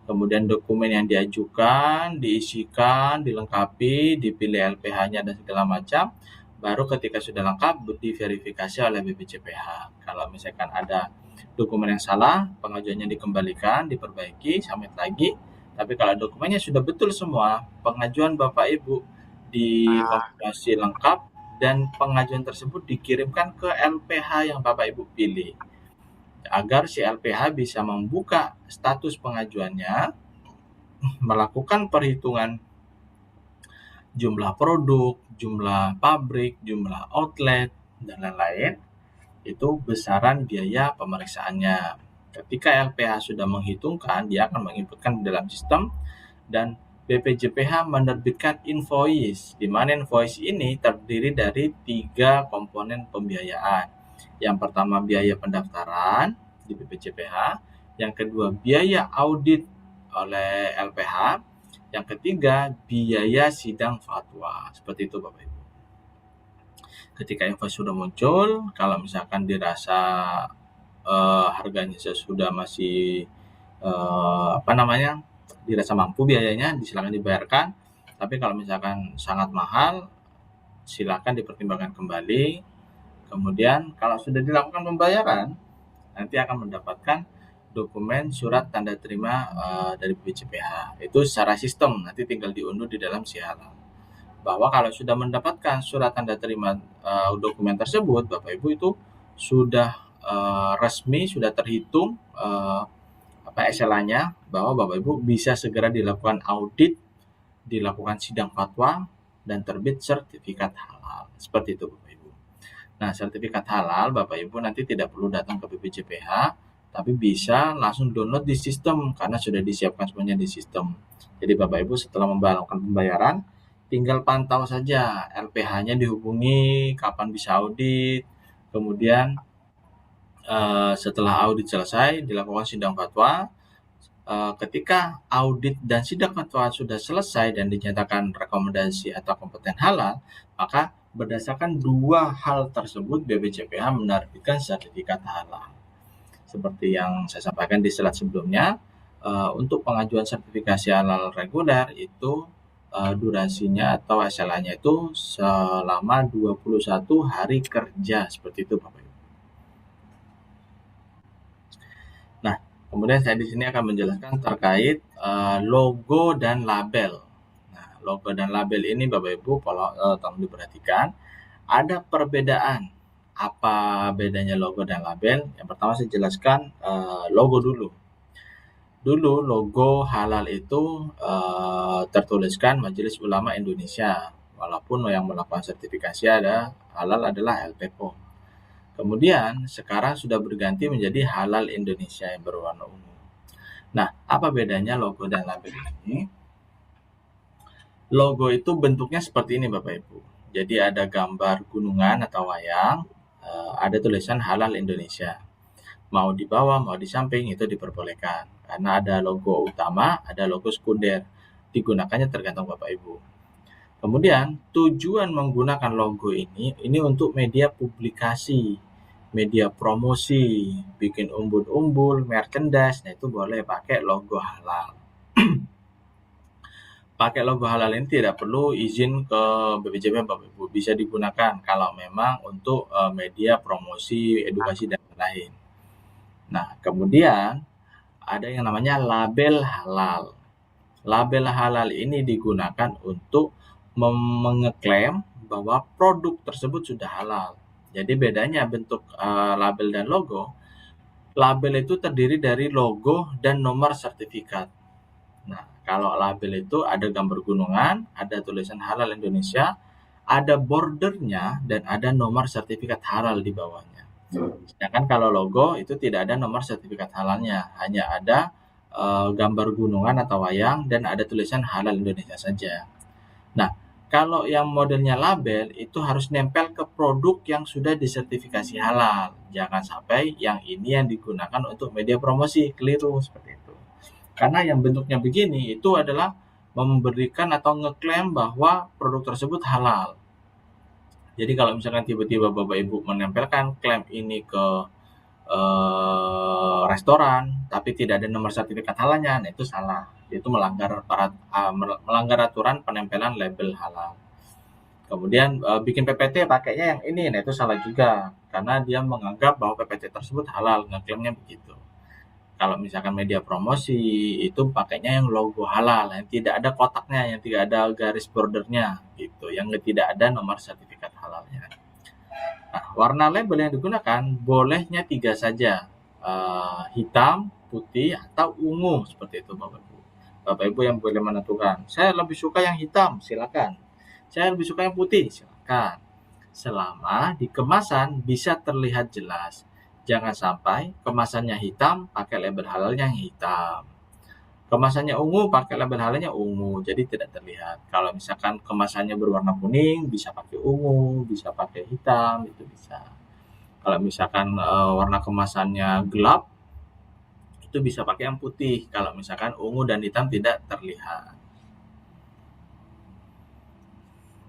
Kemudian dokumen yang diajukan, diisikan, dilengkapi, dipilih LPH-nya dan segala macam. Baru ketika sudah lengkap diverifikasi oleh BPJPH. Kalau misalkan ada dokumen yang salah, pengajuannya dikembalikan, diperbaiki, submit lagi. Tapi kalau dokumennya sudah betul semua, pengajuan Bapak Ibu dikonfirmasi lengkap dan pengajuan tersebut dikirimkan ke LPH yang Bapak Ibu pilih. Agar si LPH bisa membuka status pengajuannya, melakukan perhitungan jumlah produk, jumlah pabrik, jumlah outlet, dan lain-lain. Itu besaran biaya pemeriksaannya. Ketika LPH sudah menghitungkan, dia akan menginputkan di dalam sistem dan BPJPH menerbitkan invoice, di mana invoice ini terdiri dari 3 komponen pembiayaan. Yang pertama biaya pendaftaran di BPJPH, yang kedua biaya audit oleh LPH, yang ketiga biaya sidang fatwa. Seperti itu Bapak Ibu. Ketika invoice sudah muncul, kalau misalkan dirasa harganya sudah masih dirasa mampu biayanya, silakan dibayarkan. Tapi kalau misalkan sangat mahal, silakan dipertimbangkan kembali. Kemudian kalau sudah dilakukan pembayaran, nanti akan mendapatkan dokumen surat tanda terima dari BPJPH. Itu secara sistem, nanti tinggal diunduh di dalam Halal. Bahwa kalau sudah mendapatkan surat tanda terima dokumen tersebut, Bapak Ibu itu sudah resmi, sudah terhitung SLA-nya, bahwa Bapak Ibu bisa segera dilakukan audit, dilakukan sidang fatwa, dan terbit sertifikat halal. Seperti itu Bapak Ibu. Nah, sertifikat halal Bapak Ibu nanti tidak perlu datang ke BPJPH, tapi bisa langsung download di sistem karena sudah disiapkan semuanya di sistem. Jadi Bapak Ibu setelah melakukan pembayaran, tinggal pantau saja LPH-nya dihubungi, kapan bisa audit, kemudian setelah audit selesai dilakukan sidang fatwa. Ketika audit dan sidang fatwa sudah selesai dan dinyatakan rekomendasi atau kompeten halal, maka berdasarkan 2 hal tersebut BPJPH menerbitkan sertifikat halal. Seperti yang saya sampaikan di slide sebelumnya, untuk pengajuan sertifikasi halal reguler itu durasinya atau SLA-nya itu selama 21 hari kerja, seperti itu Bapak Ibu. Nah, kemudian saya di sini akan menjelaskan terkait logo dan label. Nah, logo dan label ini Bapak Ibu tolong diperhatikan, ada perbedaan. Apa bedanya logo dan label? Yang pertama saya jelaskan logo dulu. Dulu logo halal itu tertuliskan Majelis Ulama Indonesia, walaupun yang melakukan sertifikasi halal adalah LPPO. Kemudian sekarang sudah berganti menjadi Halal Indonesia yang berwarna ungu. Nah, apa bedanya logo dan label ini? Logo itu bentuknya seperti ini Bapak Ibu. Jadi ada gambar gunungan atau wayang, ada tulisan Halal Indonesia. Mau di bawah, mau di samping itu diperbolehkan. Karena ada logo utama, ada logo sekunder. Digunakannya tergantung Bapak Ibu. Kemudian tujuan menggunakan logo ini untuk media publikasi, media promosi, bikin umbul-umbul, merchandise, nah itu boleh pakai logo halal. Pakai logo halal ini tidak perlu izin ke BPJPH Bapak Ibu, bisa digunakan kalau memang untuk media promosi, edukasi dan lain-lain. Nah, kemudian ada yang namanya label halal. Label halal ini digunakan untuk mengeklaim bahwa produk tersebut sudah halal. Jadi bedanya bentuk label dan logo. Label itu terdiri dari logo dan nomor sertifikat. Nah, kalau label itu ada gambar gunungan, ada tulisan Halal Indonesia, ada bordernya, dan ada nomor sertifikat halal di bawahnya. Sedangkan kalau logo itu tidak ada nomor sertifikat halalnya, hanya ada gambar gunungan atau wayang dan ada tulisan halal Indonesia saja. Nah, kalau yang modelnya label itu harus nempel ke produk yang sudah disertifikasi halal. Jangan sampai yang ini yang digunakan untuk media promosi, keliru seperti itu. Karena yang bentuknya begini itu adalah memberikan atau ngeklaim bahwa produk tersebut halal. Jadi kalau misalkan tiba-tiba Bapak Ibu menempelkan klaim ini ke restoran tapi tidak ada nomor sertifikat halalnya, nah itu salah. Itu melanggar aturan penempelan label halal. Kemudian bikin PPT pakainya yang ini, nah itu salah juga karena dia menganggap bahwa PPT tersebut halal, ngeklaimnya begitu. Kalau misalkan media promosi itu pakainya yang logo halal, yang tidak ada kotaknya, yang tidak ada garis bordernya, gitu, yang tidak ada nomor sertifikat halalnya. Nah, warna label yang digunakan bolehnya 3 saja, hitam, putih, atau ungu seperti itu Bapak Ibu. Bapak Ibu yang boleh menentukan. Saya lebih suka yang hitam, silakan. Saya lebih suka yang putih, silakan. Selama di kemasan bisa terlihat jelas. Jangan sampai kemasannya hitam pakai label halalnya yang hitam. Kemasannya ungu pakai label halalnya ungu, jadi tidak terlihat. Kalau misalkan kemasannya berwarna kuning, bisa pakai ungu, bisa pakai hitam, itu bisa. Kalau misalkan warna kemasannya gelap, itu bisa pakai yang putih. Kalau misalkan ungu dan hitam tidak terlihat.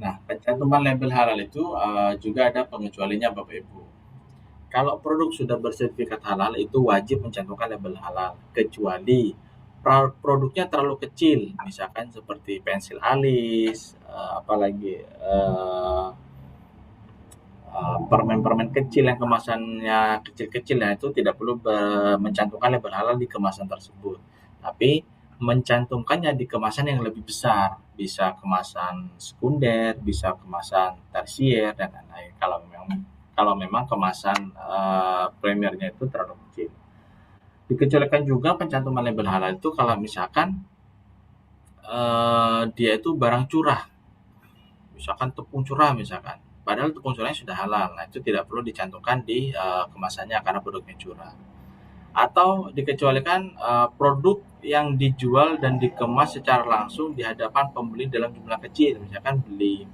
Nah, pencantuman label halal itu juga ada pengecualiannya Bapak Ibu. Kalau produk sudah bersertifikat halal itu wajib mencantumkan label halal, kecuali produknya terlalu kecil, misalkan seperti pensil alis, apalagi permen-permen kecil yang kemasannya kecil-kecil, ya itu tidak perlu mencantumkan label halal di kemasan tersebut. Tapi mencantumkannya di kemasan yang lebih besar, bisa kemasan sekunder, bisa kemasan tersier dan lain-lain. Kalau memang kemasan primernya itu terlalu kecil. Dikecualikan juga pencantuman label halal itu kalau misalkan dia itu barang curah, misalkan tepung curah misalkan. Padahal tepung curahnya sudah halal, nah itu tidak perlu dicantumkan di kemasannya karena produknya curah. Atau dikecualikan produk yang dijual dan dikemas secara langsung di hadapan pembeli dalam jumlah kecil, misalkan beli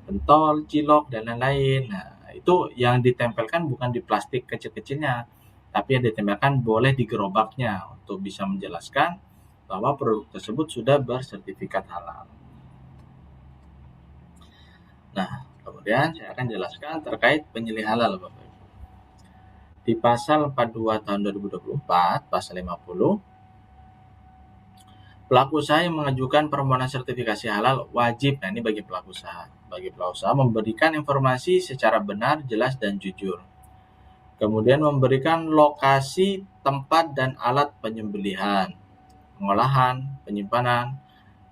pentol, cilok, dan lain-lain. Nah, itu yang ditempelkan bukan di plastik kecil-kecilnya, tapi yang ditempelkan boleh di gerobaknya untuk bisa menjelaskan bahwa produk tersebut sudah bersertifikat halal. Nah, kemudian saya akan jelaskan terkait penyelih halal, Bapak Ibu. Di pasal 42 tahun 2024, pasal 50, pelaku usaha yang mengajukan permohonan sertifikasi halal wajib, nah ini bagi pelaku usaha. Bagi pelaku usaha memberikan informasi secara benar, jelas, dan jujur. Kemudian memberikan lokasi, tempat, dan alat penyembelihan, pengolahan, penyimpanan,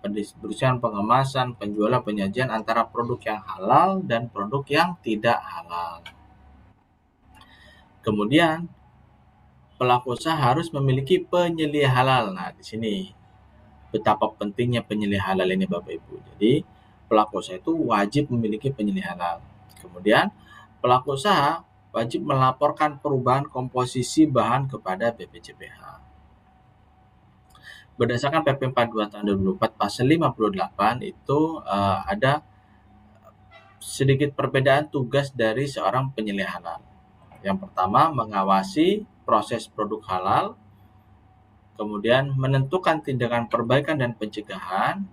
pendistribusian, pengemasan, penjualan, penyajian antara produk yang halal dan produk yang tidak halal. Kemudian pelaku usaha harus memiliki penyelih halal. Nah, di sini betapa pentingnya penyelih halal ini Bapak Ibu. Jadi pelaku usaha itu wajib memiliki penyelih halal. Kemudian pelaku usaha wajib melaporkan perubahan komposisi bahan kepada BPJPH. Berdasarkan PP 42 tahun 2004 pasal 58 itu ada sedikit perbedaan tugas dari seorang penyelih halal. Yang pertama, mengawasi proses produk halal, kemudian menentukan tindakan perbaikan dan pencegahan.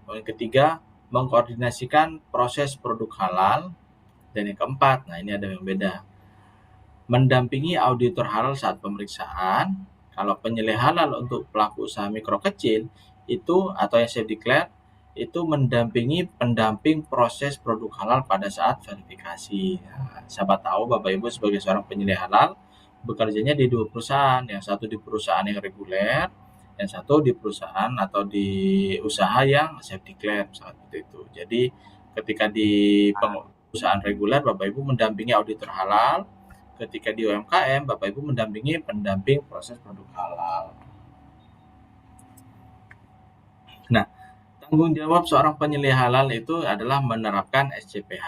Yang ketiga, mengkoordinasikan proses produk halal. Dan yang keempat, nah ini ada yang beda, mendampingi auditor halal saat pemeriksaan. Kalau penyelih halal untuk pelaku usaha mikro kecil itu atau yang self declare itu mendampingi pendamping proses produk halal pada saat verifikasi. Nah, siapa tahu Bapak Ibu sebagai seorang penyelih halal bekerjanya di 2 perusahaan, yang satu di perusahaan yang reguler, yang satu di perusahaan atau di usaha yang self declare seperti itu. Jadi ketika di perusahaan reguler Bapak Ibu mendampingi auditor halal, ketika di UMKM Bapak Ibu mendampingi pendamping proses produk halal. Nah, tanggung jawab seorang penyelih halal itu adalah menerapkan SCPH.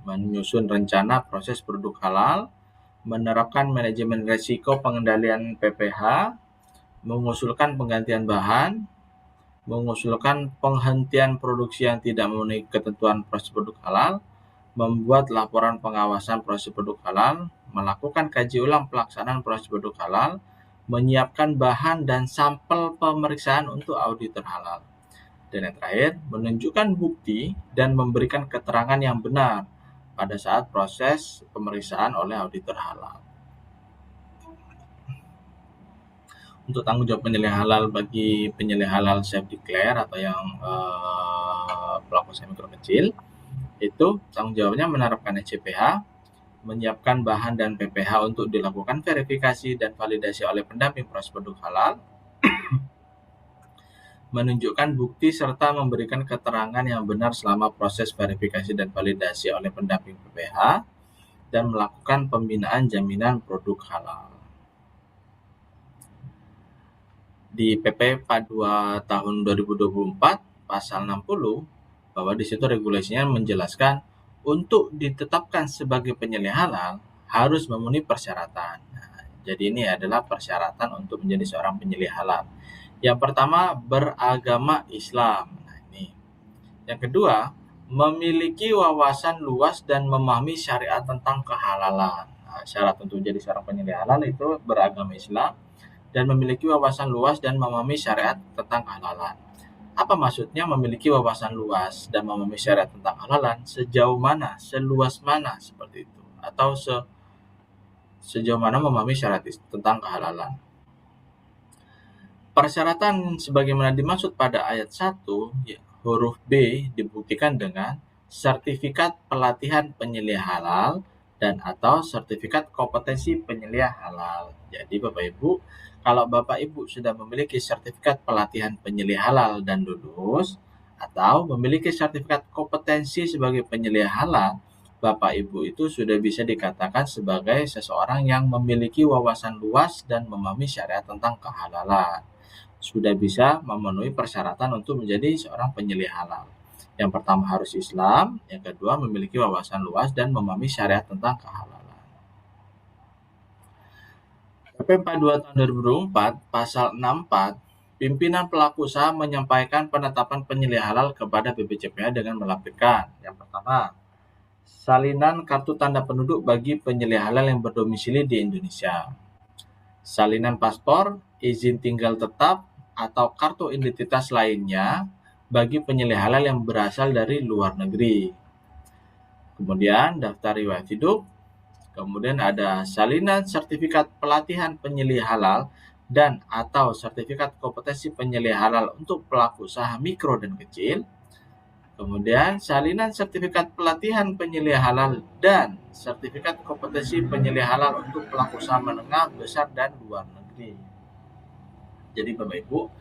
menyusun rencana proses produk halal, menerapkan manajemen risiko pengendalian PPH, mengusulkan penggantian bahan, mengusulkan penghentian produksi yang tidak memenuhi ketentuan proses produk halal, membuat laporan pengawasan proses produk halal, melakukan kaji ulang pelaksanaan proses produk halal, menyiapkan bahan dan sampel pemeriksaan untuk auditor halal. Dan yang terakhir, menunjukkan bukti dan memberikan keterangan yang benar pada saat proses pemeriksaan oleh auditor halal. Untuk tanggung jawab penyelesaian halal bagi penyelesaian halal self-declare atau yang pelaku usaha mikro kecil, itu tanggung jawabnya menerapkan SCPH, menyiapkan bahan dan PPH untuk dilakukan verifikasi dan validasi oleh pendamping proses produk halal, menunjukkan bukti serta memberikan keterangan yang benar selama proses verifikasi dan validasi oleh pendamping PPH, dan melakukan pembinaan jaminan produk halal. Di PP 42 tahun 2024 pasal 60 bahwa di situ regulasinya menjelaskan untuk ditetapkan sebagai penyembelih halal harus memenuhi persyaratan. Nah, jadi ini adalah persyaratan untuk menjadi seorang penyembelih halal. Yang pertama, beragama Islam. Nah, ini. Yang kedua, memiliki wawasan luas dan memahami syariat tentang kehalalan. Nah, syarat untuk menjadi seorang penyembelih halal itu beragama Islam dan memiliki wawasan luas dan memahami syariat tentang kehalalan. Apa maksudnya memiliki wawasan luas dan memahami syariat tentang kehalalan? Sejauh mana, seluas mana seperti itu? Atau sejauh mana memahami syariat tentang kehalalan? Persyaratan sebagaimana dimaksud pada ayat 1, huruf B dibuktikan dengan sertifikat pelatihan penyembelih halal dan atau sertifikat kompetensi penyembelih halal. Jadi Bapak Ibu, kalau Bapak Ibu sudah memiliki sertifikat pelatihan penyembelih halal dan lulus, atau memiliki sertifikat kompetensi sebagai penyembelih halal, Bapak Ibu itu sudah bisa dikatakan sebagai seseorang yang memiliki wawasan luas dan memahami syariat tentang kehalalan. Sudah bisa memenuhi persyaratan untuk menjadi seorang penyembelih halal. Yang pertama harus Islam, yang kedua memiliki wawasan luas dan memahami syariat tentang kehalalan. PP 42 tahun 2024 pasal 64, pimpinan pelaku usaha menyampaikan penetapan penyembelih halal kepada BPJPH dengan melampirkan yang pertama, salinan kartu tanda penduduk bagi penyembelih halal yang berdomisili di Indonesia, salinan paspor, izin tinggal tetap, atau kartu identitas lainnya bagi penyembelih halal yang berasal dari luar negeri. Kemudian daftar riwayat hidup, kemudian ada salinan sertifikat pelatihan penyembelih halal dan atau sertifikat kompetensi penyembelih halal untuk pelaku usaha mikro dan kecil. Kemudian salinan sertifikat pelatihan penyembelih halal dan sertifikat kompetensi penyembelih halal untuk pelaku usaha menengah, besar, dan luar negeri. Jadi Bapak Ibu,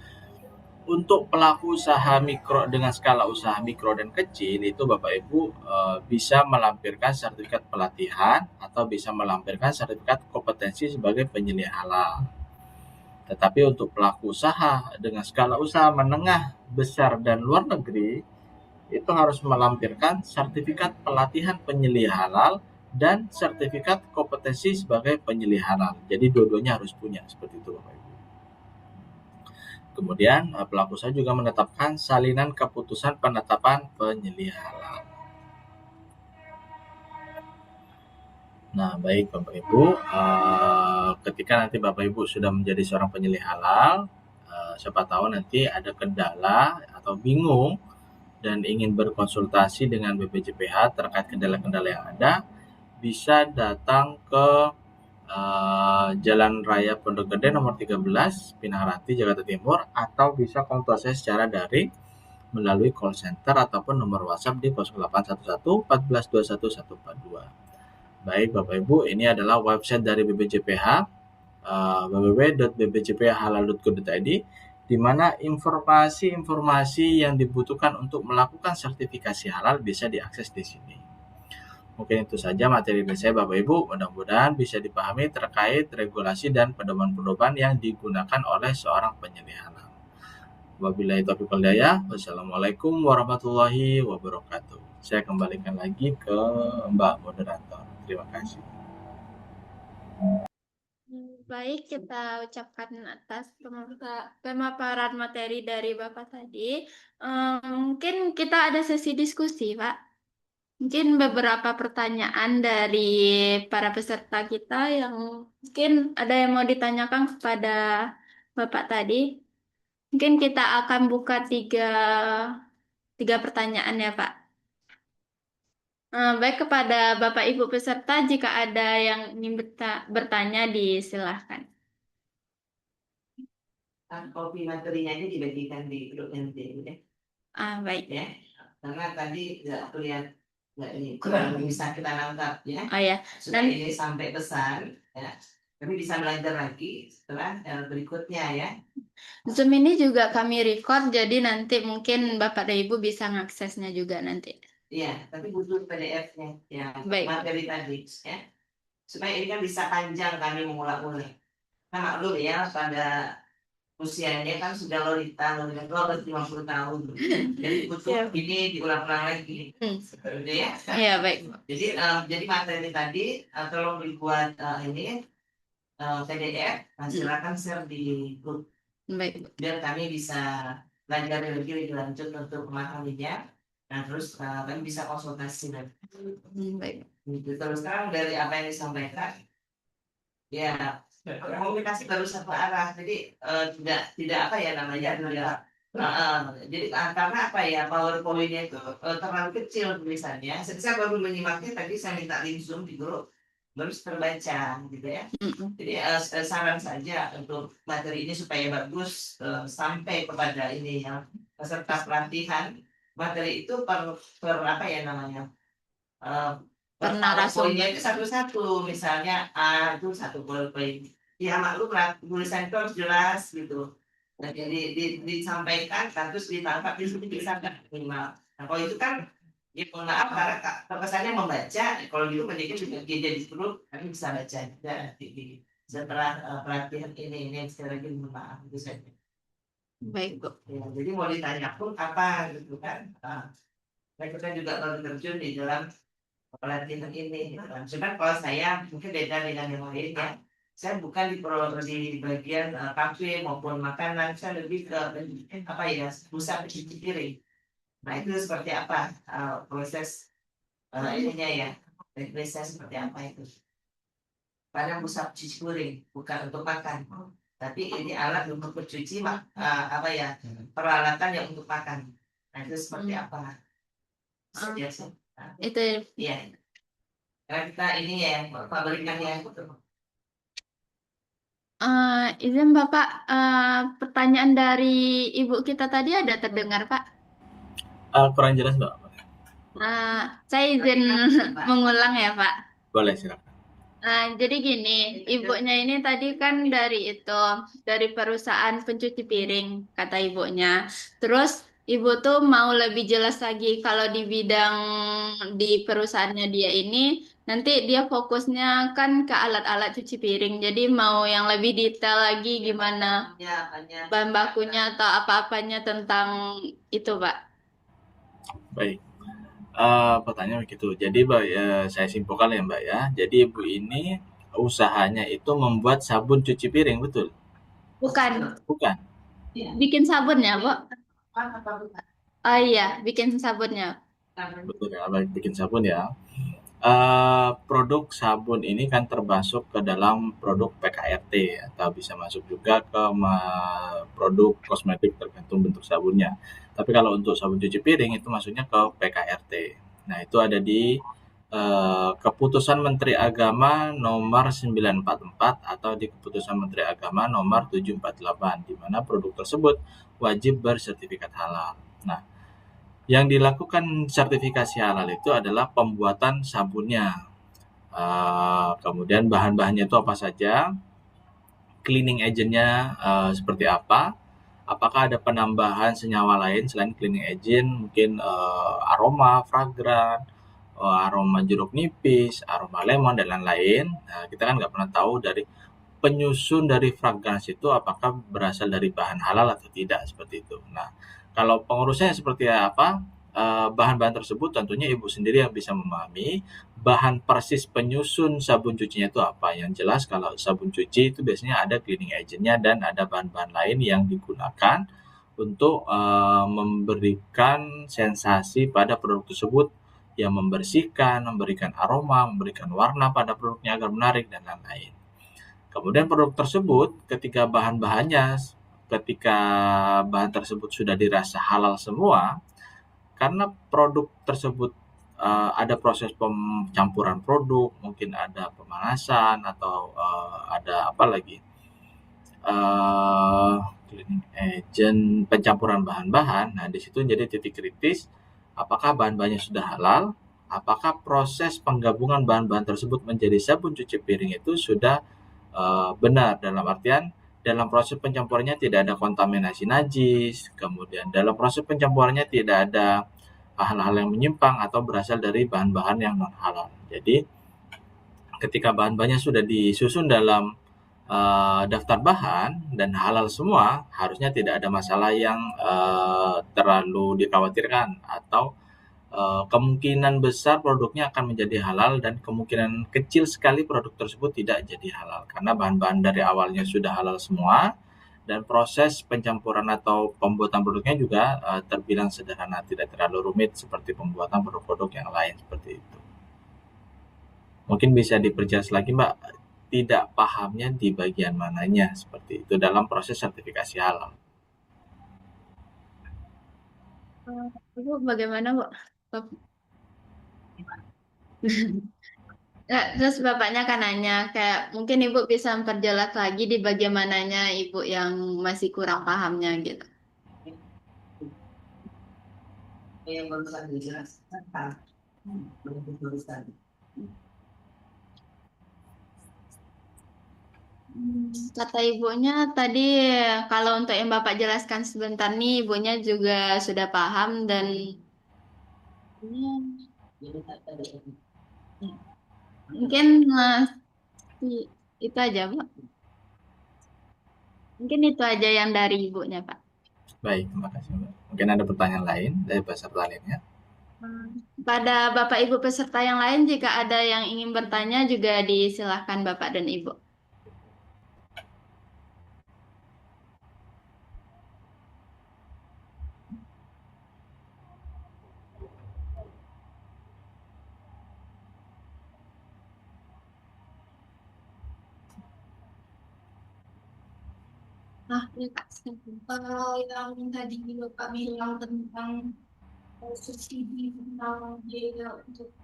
untuk pelaku usaha mikro dengan skala usaha mikro dan kecil itu Bapak Ibu bisa melampirkan sertifikat pelatihan atau bisa melampirkan sertifikat kompetensi sebagai penyembelih halal. Tetapi untuk pelaku usaha dengan skala usaha menengah, besar, dan luar negeri itu harus melampirkan sertifikat pelatihan penyembelih halal dan sertifikat kompetensi sebagai penyembelih halal. Jadi dua-duanya harus punya seperti itu Bapak Ibu. Kemudian pelaku usaha juga menetapkan salinan keputusan penetapan penyembelih halal. Nah, baik Bapak Ibu, ketika nanti Bapak Ibu sudah menjadi seorang penyembelih halal, siapa tahu nanti ada kendala atau bingung dan ingin berkonsultasi dengan BPJPH terkait kendala-kendala yang ada, bisa datang ke Jalan Raya Pondok Gede nomor 13, Pinang Ranti, Jakarta Timur, atau bisa konsultasi secara daring melalui call center ataupun nomor WhatsApp di 0811 1421 142. Baik Bapak Ibu, ini adalah website dari BPJPH, www.bpjphalal.go.id, di mana informasi-informasi yang dibutuhkan untuk melakukan sertifikasi halal bisa diakses di sini. Mungkin itu saja materi dari saya Bapak Ibu, mudah-mudahan bisa dipahami terkait regulasi dan pedoman-pedoman yang digunakan oleh seorang penyembelih halal. Wabillahi taufiq wal hidayah. Wassalamualaikum warahmatullahi wabarakatuh. Saya kembalikan lagi ke Mbak Moderator. Terima kasih. Baik, kita ucapkan atas pemaparan materi dari Bapak tadi. Mungkin kita ada sesi diskusi, Pak. Mungkin beberapa pertanyaan dari para peserta kita yang mungkin ada yang mau ditanyakan kepada Bapak tadi. Mungkin kita akan buka tiga pertanyaan ya, Pak. Baik kepada Bapak Ibu peserta, jika ada yang ingin bertanya, disilahkan. Kopi materinya ini dibagikan di grup nanti ya. Baik. Ya, karena tadi nggak ini kurang bisa kita nangkap ya. Oh ya. Supaya ini sampai pesan ya. Kami bisa belajar lagi setelah berikutnya ya. Zoom ini juga kami record, jadi nanti mungkin Bapak dan Ibu bisa mengaksesnya juga nanti. Iya, tapi butuh PDF-nya ya. Baik. Materi tadi ya. Supaya ini kan bisa panjang kami mengulang-ulang. Nah, maklum ya pada usianya kan sudah lolita 50 tahun. Jadi butuh ini diulang-ulang lagi. Seperti ya. Iya, baik. Jadi materi tadi tolong dibuat ini PDF, silakan share di grup. Baik. Biar kami bisa belajar lebih lanjut untuk memahaminya. Nah terus kami bisa konsultasi lagi. Baik. Gitu. Terus sekarang dari apa yang disampaikan, ya komunikasi baru satu arah. Jadi tidak apa ya namanya tidak. Jadi karena apa ya PowerPoint-nya itu terlalu kecil tulisannya. Saya baru menyimaknya tadi, saya minta link Zoom di grup, baru terbaca gitu ya. Jadi saran saja untuk materi ini supaya bagus sampai kepada ini yang peserta pelatihan. Materi itu per apa ya namanya? Per PowerPoint-nya itu satu-satu, misalnya A itu satu PowerPoint. Ya maklum tulisan itu harus jelas gitu. Nah, jadi disampaikan terus ditangkap itu bisa nggak minimal. Nah, kalau itu kan ya maaf karena terkesannya membaca. Kalau gitu mending juga jadi grup kami bisa baca juga setelah pelatihan ini sekali lagi maaf itu saja. Baik, Bu. Ya, jadi mau ditanya pun apa gitu kan. Kita juga baru terjun di dalam pelatihan ini. Cuman kalau saya mungkin beda dengan yang lain ya. Saya bukan di bagian kafe maupun makanan, saya lebih ke apa ya, pusat cuci piring. Nah itu seperti apa proses ininya ya, teknisnya seperti apa itu? Pada pusat cuci piring bukan untuk makan, tapi ini alat untuk mencuci apa ya, peralatan yang untuk makan. Nah itu seperti apa? Biasa. Itu. Iya. Karena kita ini ya pabrikan yang izin Bapak, pertanyaan dari Ibu kita tadi ada terdengar, Pak? Kurang jelas, Mbak. Saya izin mengulang ya, Pak. Boleh, silakan. Jadi gini, ibunya ini tadi kan dari perusahaan pencuci piring, kata ibunya. Terus ibu tuh mau lebih jelas lagi kalau di bidang di perusahaannya dia ini, nanti dia fokusnya kan ke alat-alat cuci piring. Jadi mau yang lebih detail lagi gimana bahan bakunya atau apa-apanya tentang itu, Pak. Baik. Pertanyaan begitu. Jadi Mbak, saya simpulkan ya Mbak ya. Jadi Ibu ini usahanya itu membuat sabun cuci piring, betul? Bukan. Bukan. Bikin sabunnya, Bu. Oh iya, bikin sabunnya. Betul ya, baik, bikin sabun ya. Produk sabun ini kan termasuk ke dalam produk PKRT atau bisa masuk juga ke produk kosmetik tergantung bentuk sabunnya. Tapi kalau untuk sabun cuci piring itu masuknya ke PKRT. Nah, itu ada di Keputusan Menteri Agama nomor 944 atau di Keputusan Menteri Agama nomor 748 di mana produk tersebut wajib bersertifikat halal. Nah, yang dilakukan sertifikasi halal itu adalah pembuatan sabunnya. Kemudian bahan-bahannya itu apa saja, cleaning agentnya seperti apa, apakah ada penambahan senyawa lain selain cleaning agent, mungkin aroma, fragran, aroma jeruk nipis, aroma lemon, dan lain-lain. Nah, kita kan nggak pernah tahu dari penyusun dari fragrance itu apakah berasal dari bahan halal atau tidak, seperti itu. Nah, kalau pengurusannya seperti apa? bahan-bahan tersebut tentunya ibu sendiri yang bisa memahami bahan persis penyusun sabun cucinya itu apa. Yang jelas kalau sabun cuci itu biasanya ada cleaning agent-nya dan ada bahan-bahan lain yang digunakan untuk memberikan sensasi pada produk tersebut yang membersihkan, memberikan aroma, memberikan warna pada produknya agar menarik dan lain-lain. Kemudian produk tersebut ketika ketika bahan tersebut sudah dirasa halal semua, karena produk tersebut ada proses pencampuran produk, mungkin ada pemanasan atau ada apa lagi, cleaning agent, pencampuran bahan-bahan. Nah, di situ jadi titik kritis, apakah bahan-bahannya sudah halal, apakah proses penggabungan bahan-bahan tersebut menjadi sabun cuci piring itu sudah benar, dalam artian dalam proses pencampurannya tidak ada kontaminasi najis, kemudian dalam proses pencampurannya tidak ada hal-hal yang menyimpang atau berasal dari bahan-bahan yang non halal. Jadi ketika bahan-bahannya sudah disusun dalam daftar bahan dan halal semua, harusnya tidak ada masalah yang terlalu dikhawatirkan atau kemungkinan besar produknya akan menjadi halal dan kemungkinan kecil sekali produk tersebut tidak jadi halal karena bahan-bahan dari awalnya sudah halal semua dan proses pencampuran atau pembuatan produknya juga terbilang sederhana, tidak terlalu rumit seperti pembuatan produk-produk yang lain seperti itu. Mungkin bisa diperjelas lagi Mbak, tidak pahamnya di bagian mananya seperti itu dalam proses sertifikasi halal. Ibu bagaimana, Bu? Nah, terus bapaknya kan nanya, kayak mungkin ibu bisa memperjelas lagi di bagian mananya ibu yang masih kurang pahamnya gitu. Yang barusan dijelaskan, barusan. Kata ibunya tadi kalau untuk yang bapak jelaskan sebentar nih ibunya juga sudah paham dan mungkin itu aja, Pak. Mungkin itu aja yang dari ibunya, Pak. Baik, terima kasih Mbak. Mungkin ada pertanyaan lain dari peserta lainnya? Pada Bapak Ibu peserta yang lain, jika ada yang ingin bertanya juga disilahkan Bapak dan Ibu. Nah, ya Kak, yang tadi Bapak bilang tentang subsidi tentang biaya untuk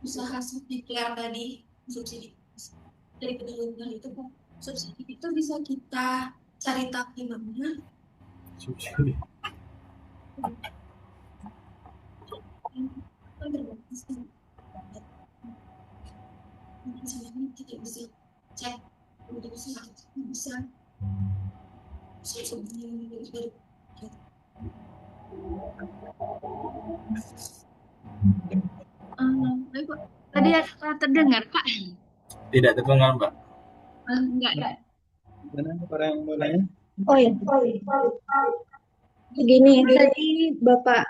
usaha sedikit tadi, subsidi dari pedagang itu Pak, subsidi itu bisa kita cari tahu di mana? Subsidi. Kita bisa cek untuk bisa baik, Pak. Tadi ada terdengar, Pak? Tidak terdengar, Mbak. Enggak. Mana orang yang mau nanya? Oh ya, begini tadi Bapak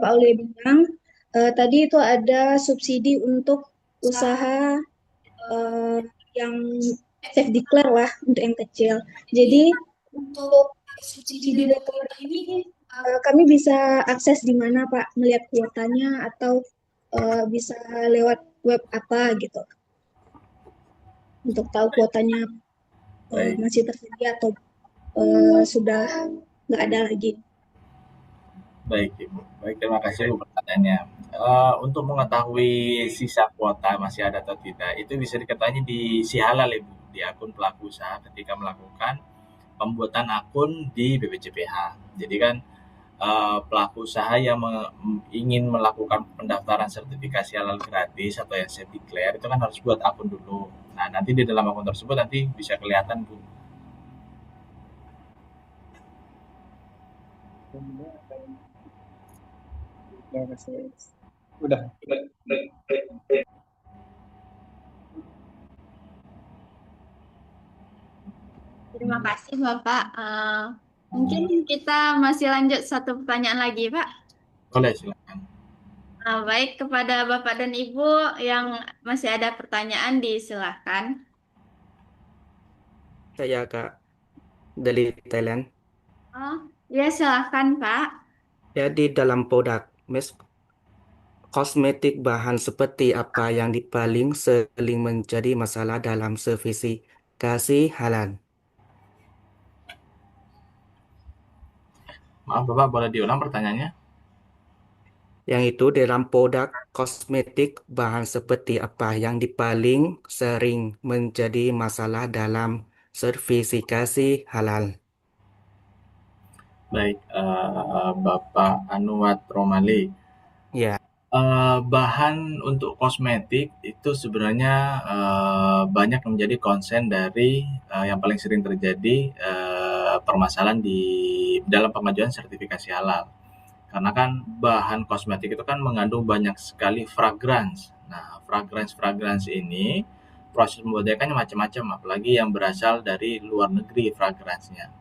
Aulia bilang tadi itu ada subsidi untuk usaha yang self declare lah untuk yang kecil. Jadi untuk subsidi dari pemerintah ini kami bisa akses di mana Pak, melihat kuotanya atau bisa lewat web apa gitu untuk tahu kuotanya masih tersedia atau sudah nggak ada lagi. Baik, Ibu. Baik, terima kasih Ibu pertanyaannya. Untuk mengetahui sisa kuota masih ada atau tidak, itu bisa diketahui di si halal Ibu, di akun pelaku usaha ketika melakukan pembuatan akun di BPJPH. Jadi kan pelaku usaha yang ingin melakukan pendaftaran sertifikasi halal gratis atau yang self declare itu kan harus buat akun dulu. Nah, nanti di dalam akun tersebut nanti bisa kelihatan Bu. Udah. Terima kasih Bapak. Mungkin kita masih lanjut satu pertanyaan lagi, Pak. Boleh, silakan. Baik, kepada Bapak dan Ibu yang masih ada pertanyaan, disilahkan. Saya Kak dari Thailand. Oh, ya silahkan, Pak. Ya, di dalam produk kosmetik bahan seperti apa yang paling sering menjadi masalah dalam sertifikasi halal? Maaf Bapak, boleh diulang pertanyaannya? Yang itu dalam produk kosmetik bahan seperti apa yang paling sering menjadi masalah dalam sertifikasi halal? Baik, Bapak Anuat Romali. Ya, Bahan untuk kosmetik itu sebenarnya banyak menjadi konsen dari yang paling sering terjadi permasalahan di dalam pengajuan sertifikasi halal. Karena kan bahan kosmetik itu kan mengandung banyak sekali fragrance. Nah, fragrance ini proses pembuatannya macam-macam, apalagi yang berasal dari luar negeri fragrance-nya.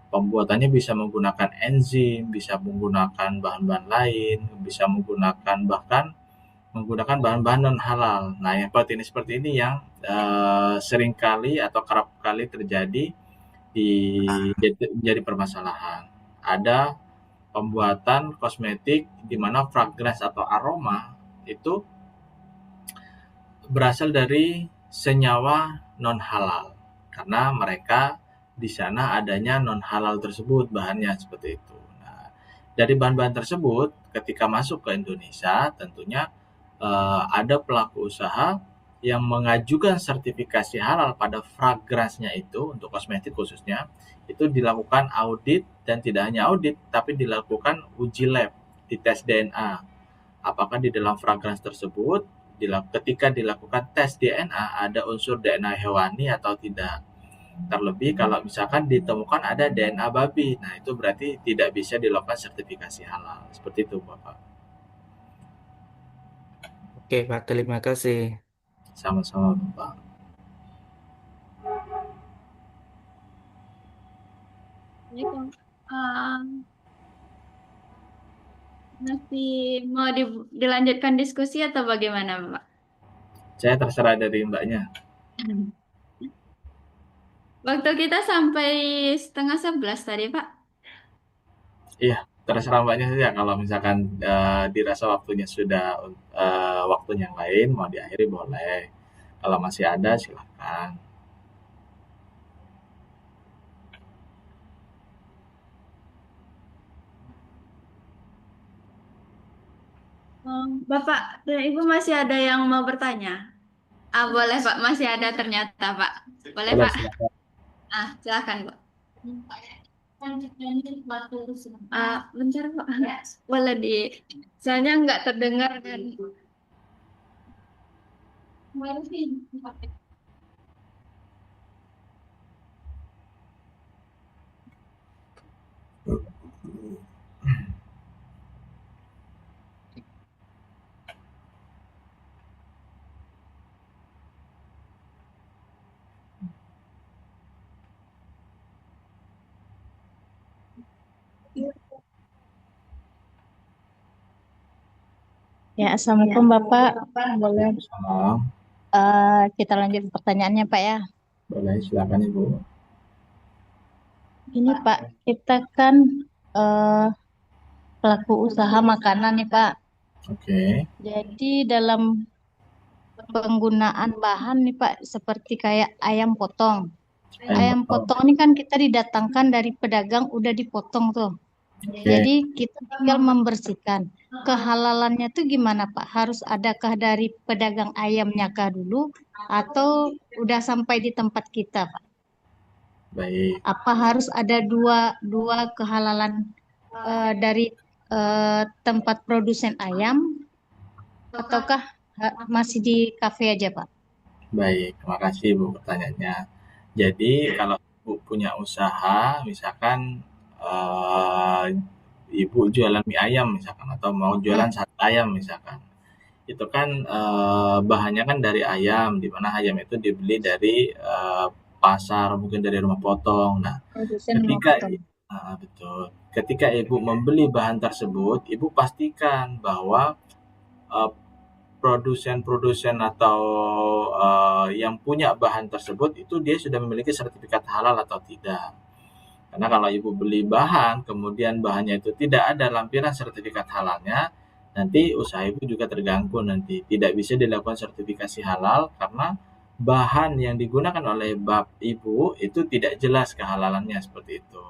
Pembuatannya bisa menggunakan enzim, bisa menggunakan bahan-bahan lain, bisa menggunakan bahkan menggunakan bahan-bahan non halal. Nah, yang seperti ini yang seringkali atau kerap kali terjadi di jadi permasalahan. Ada pembuatan kosmetik di mana fragrance atau aroma itu berasal dari senyawa non halal karena mereka di sana adanya non halal tersebut bahannya seperti itu. Nah, dari bahan-bahan tersebut ketika masuk ke Indonesia tentunya ada pelaku usaha yang mengajukan sertifikasi halal pada fragrance-nya itu untuk kosmetik khususnya itu dilakukan audit dan tidak hanya audit tapi dilakukan uji lab, dites DNA. Apakah di dalam fragrance tersebut ketika dilakukan tes DNA ada unsur DNA hewani atau tidak. Terlebih kalau misalkan ditemukan ada DNA babi, nah itu berarti tidak bisa dilakukan sertifikasi halal. Seperti itu, Bapak. oke Pak, terima kasih. Sama-sama, Bapak. Masih mau dilanjutkan diskusi atau bagaimana, Pak? Saya terserah dari Mbaknya. Waktu kita sampai 10:30 tadi, Pak. Iya, terserah Mbaknya saja. Kalau misalkan dirasa waktunya sudah waktu yang lain, mau diakhiri boleh. Kalau masih ada, silakan. Bapak dan Ibu masih ada yang mau bertanya? Boleh Pak, masih ada ternyata Pak. Boleh Boleh, Pak? silakan. Silakan Pak. Bentar Pak. Boleh soalnya nggak terdengar dan. Ya, Assalamualaikum Bapak. Boleh Salam. kita lanjut pertanyaannya Pak ya. Boleh, silakan Ibu. Ini Pak, kita kan pelaku usaha makanan nih Pak. Oke. Jadi dalam penggunaan bahan nih Pak, seperti kayak ayam potong. Ayam potong ini kan kita didatangkan dari pedagang udah dipotong tuh. Oke. Jadi kita tinggal membersihkan. Kehalalannya tuh gimana Pak? Harus adakah dari pedagang ayamnya kah dulu atau udah sampai di tempat kita Pak? Baik. Apa harus ada dua kehalalan dari tempat produsen ayam ataukah masih di kafe aja Pak? Baik, terima kasih Bu pertanyaannya. Jadi kalau Ibu punya usaha, misalkan Ibu jualan mie ayam misalkan atau mau jualan sate ayam misalkan. Itu kan bahannya kan dari ayam, di mana ayam itu dibeli dari pasar, mungkin dari rumah potong. Nah, Produsen ketika potong. Betul. Ketika Ibu membeli bahan tersebut, Ibu pastikan bahwa eh, produsen-produsen atau yang punya bahan tersebut itu dia sudah memiliki sertifikat halal atau tidak. Karena kalau Ibu beli bahan, kemudian bahannya itu tidak ada lampiran sertifikat halalnya, nanti usaha Ibu juga terganggu nanti. Tidak bisa dilakukan sertifikasi halal karena bahan yang digunakan oleh Ibu itu tidak jelas kehalalannya seperti itu.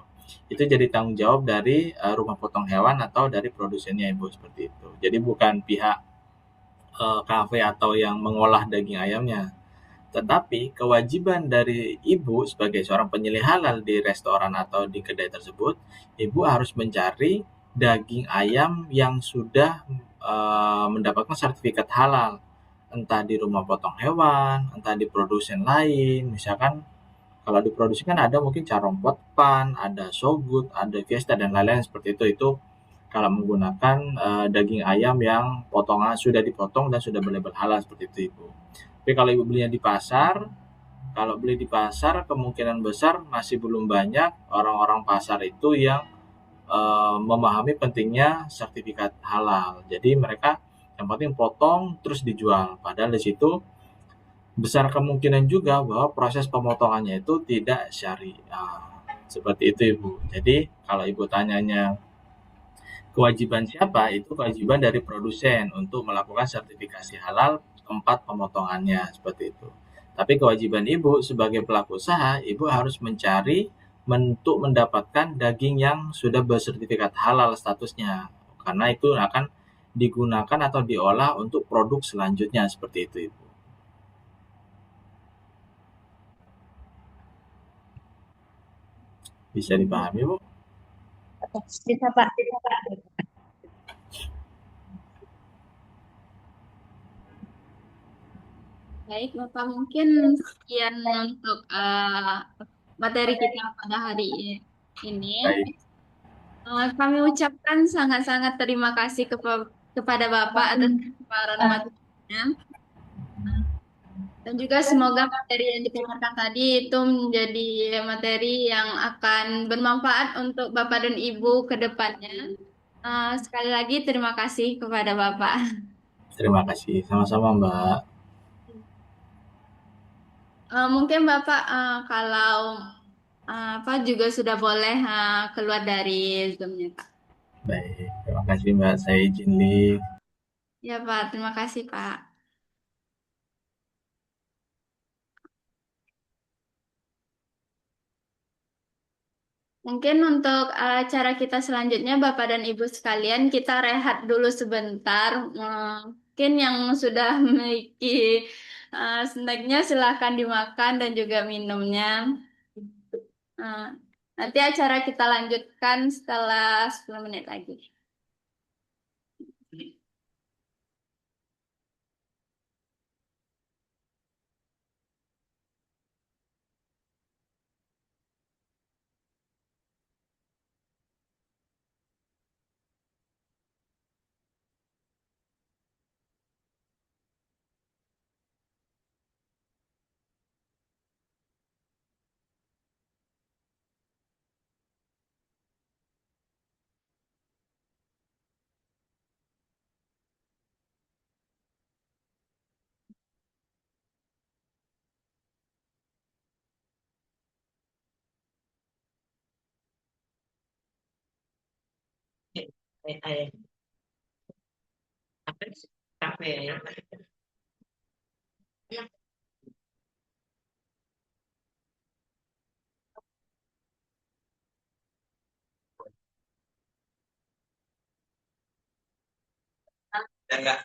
Itu jadi tanggung jawab dari rumah potong hewan atau dari produsennya Ibu seperti itu. Jadi bukan pihak kafe atau yang mengolah daging ayamnya. Tetapi kewajiban dari ibu sebagai seorang penyelih halal di restoran atau di kedai tersebut, ibu harus mencari daging ayam yang sudah mendapatkan sertifikat halal. Entah di rumah potong hewan, entah di produsen lain. Misalkan kalau di produsen kan ada mungkin Carompot Pan, ada Sogut, ada Fiesta dan lain-lain seperti itu. Itu kalau menggunakan daging ayam yang potongan sudah dipotong dan sudah berlabel halal seperti itu ibu. Tapi kalau ibu belinya di pasar, kalau beli di pasar kemungkinan besar masih belum banyak orang-orang pasar itu yang memahami pentingnya sertifikat halal. Jadi mereka yang penting potong terus dijual. Padahal di situ besar kemungkinan juga bahwa proses pemotongannya itu tidak syariah. Seperti itu Ibu. Jadi kalau Ibu tanyanya kewajiban siapa? Itu kewajiban dari produsen untuk melakukan sertifikasi halal tempat pemotongannya seperti itu. Tapi kewajiban ibu sebagai pelaku usaha, ibu harus mencari untuk mendapatkan daging yang sudah bersertifikat halal statusnya. Karena itu akan digunakan atau diolah untuk produk selanjutnya seperti itu ibu. Bisa dipahami bu? Bisa Pak. Baik, Bapak, mungkin sekian untuk materi kita pada hari ini. Baik. Kami ucapkan sangat-sangat terima kasih kepada Bapak atas paparan materinya. Dan juga semoga materi yang dipaparkan tadi itu menjadi materi yang akan bermanfaat untuk Bapak dan Ibu ke depannya. Sekali lagi terima kasih kepada Bapak. Terima kasih. Sama-sama Mbak. Mungkin Bapak kalau apa juga sudah boleh keluar dari Zoom-nya, Pak. Baik. Terima kasih Mbak. Saya izin live. Ya, Pak. Terima kasih, Pak. Mungkin untuk acara kita selanjutnya, Bapak dan Ibu sekalian, kita rehat dulu sebentar. Mungkin yang sudah memiliki snacknya silahkan dimakan dan juga minumnya. Eh, Nanti acara kita lanjutkan setelah 10 menit lagi. Apa sih? Kafe ya. Enggak.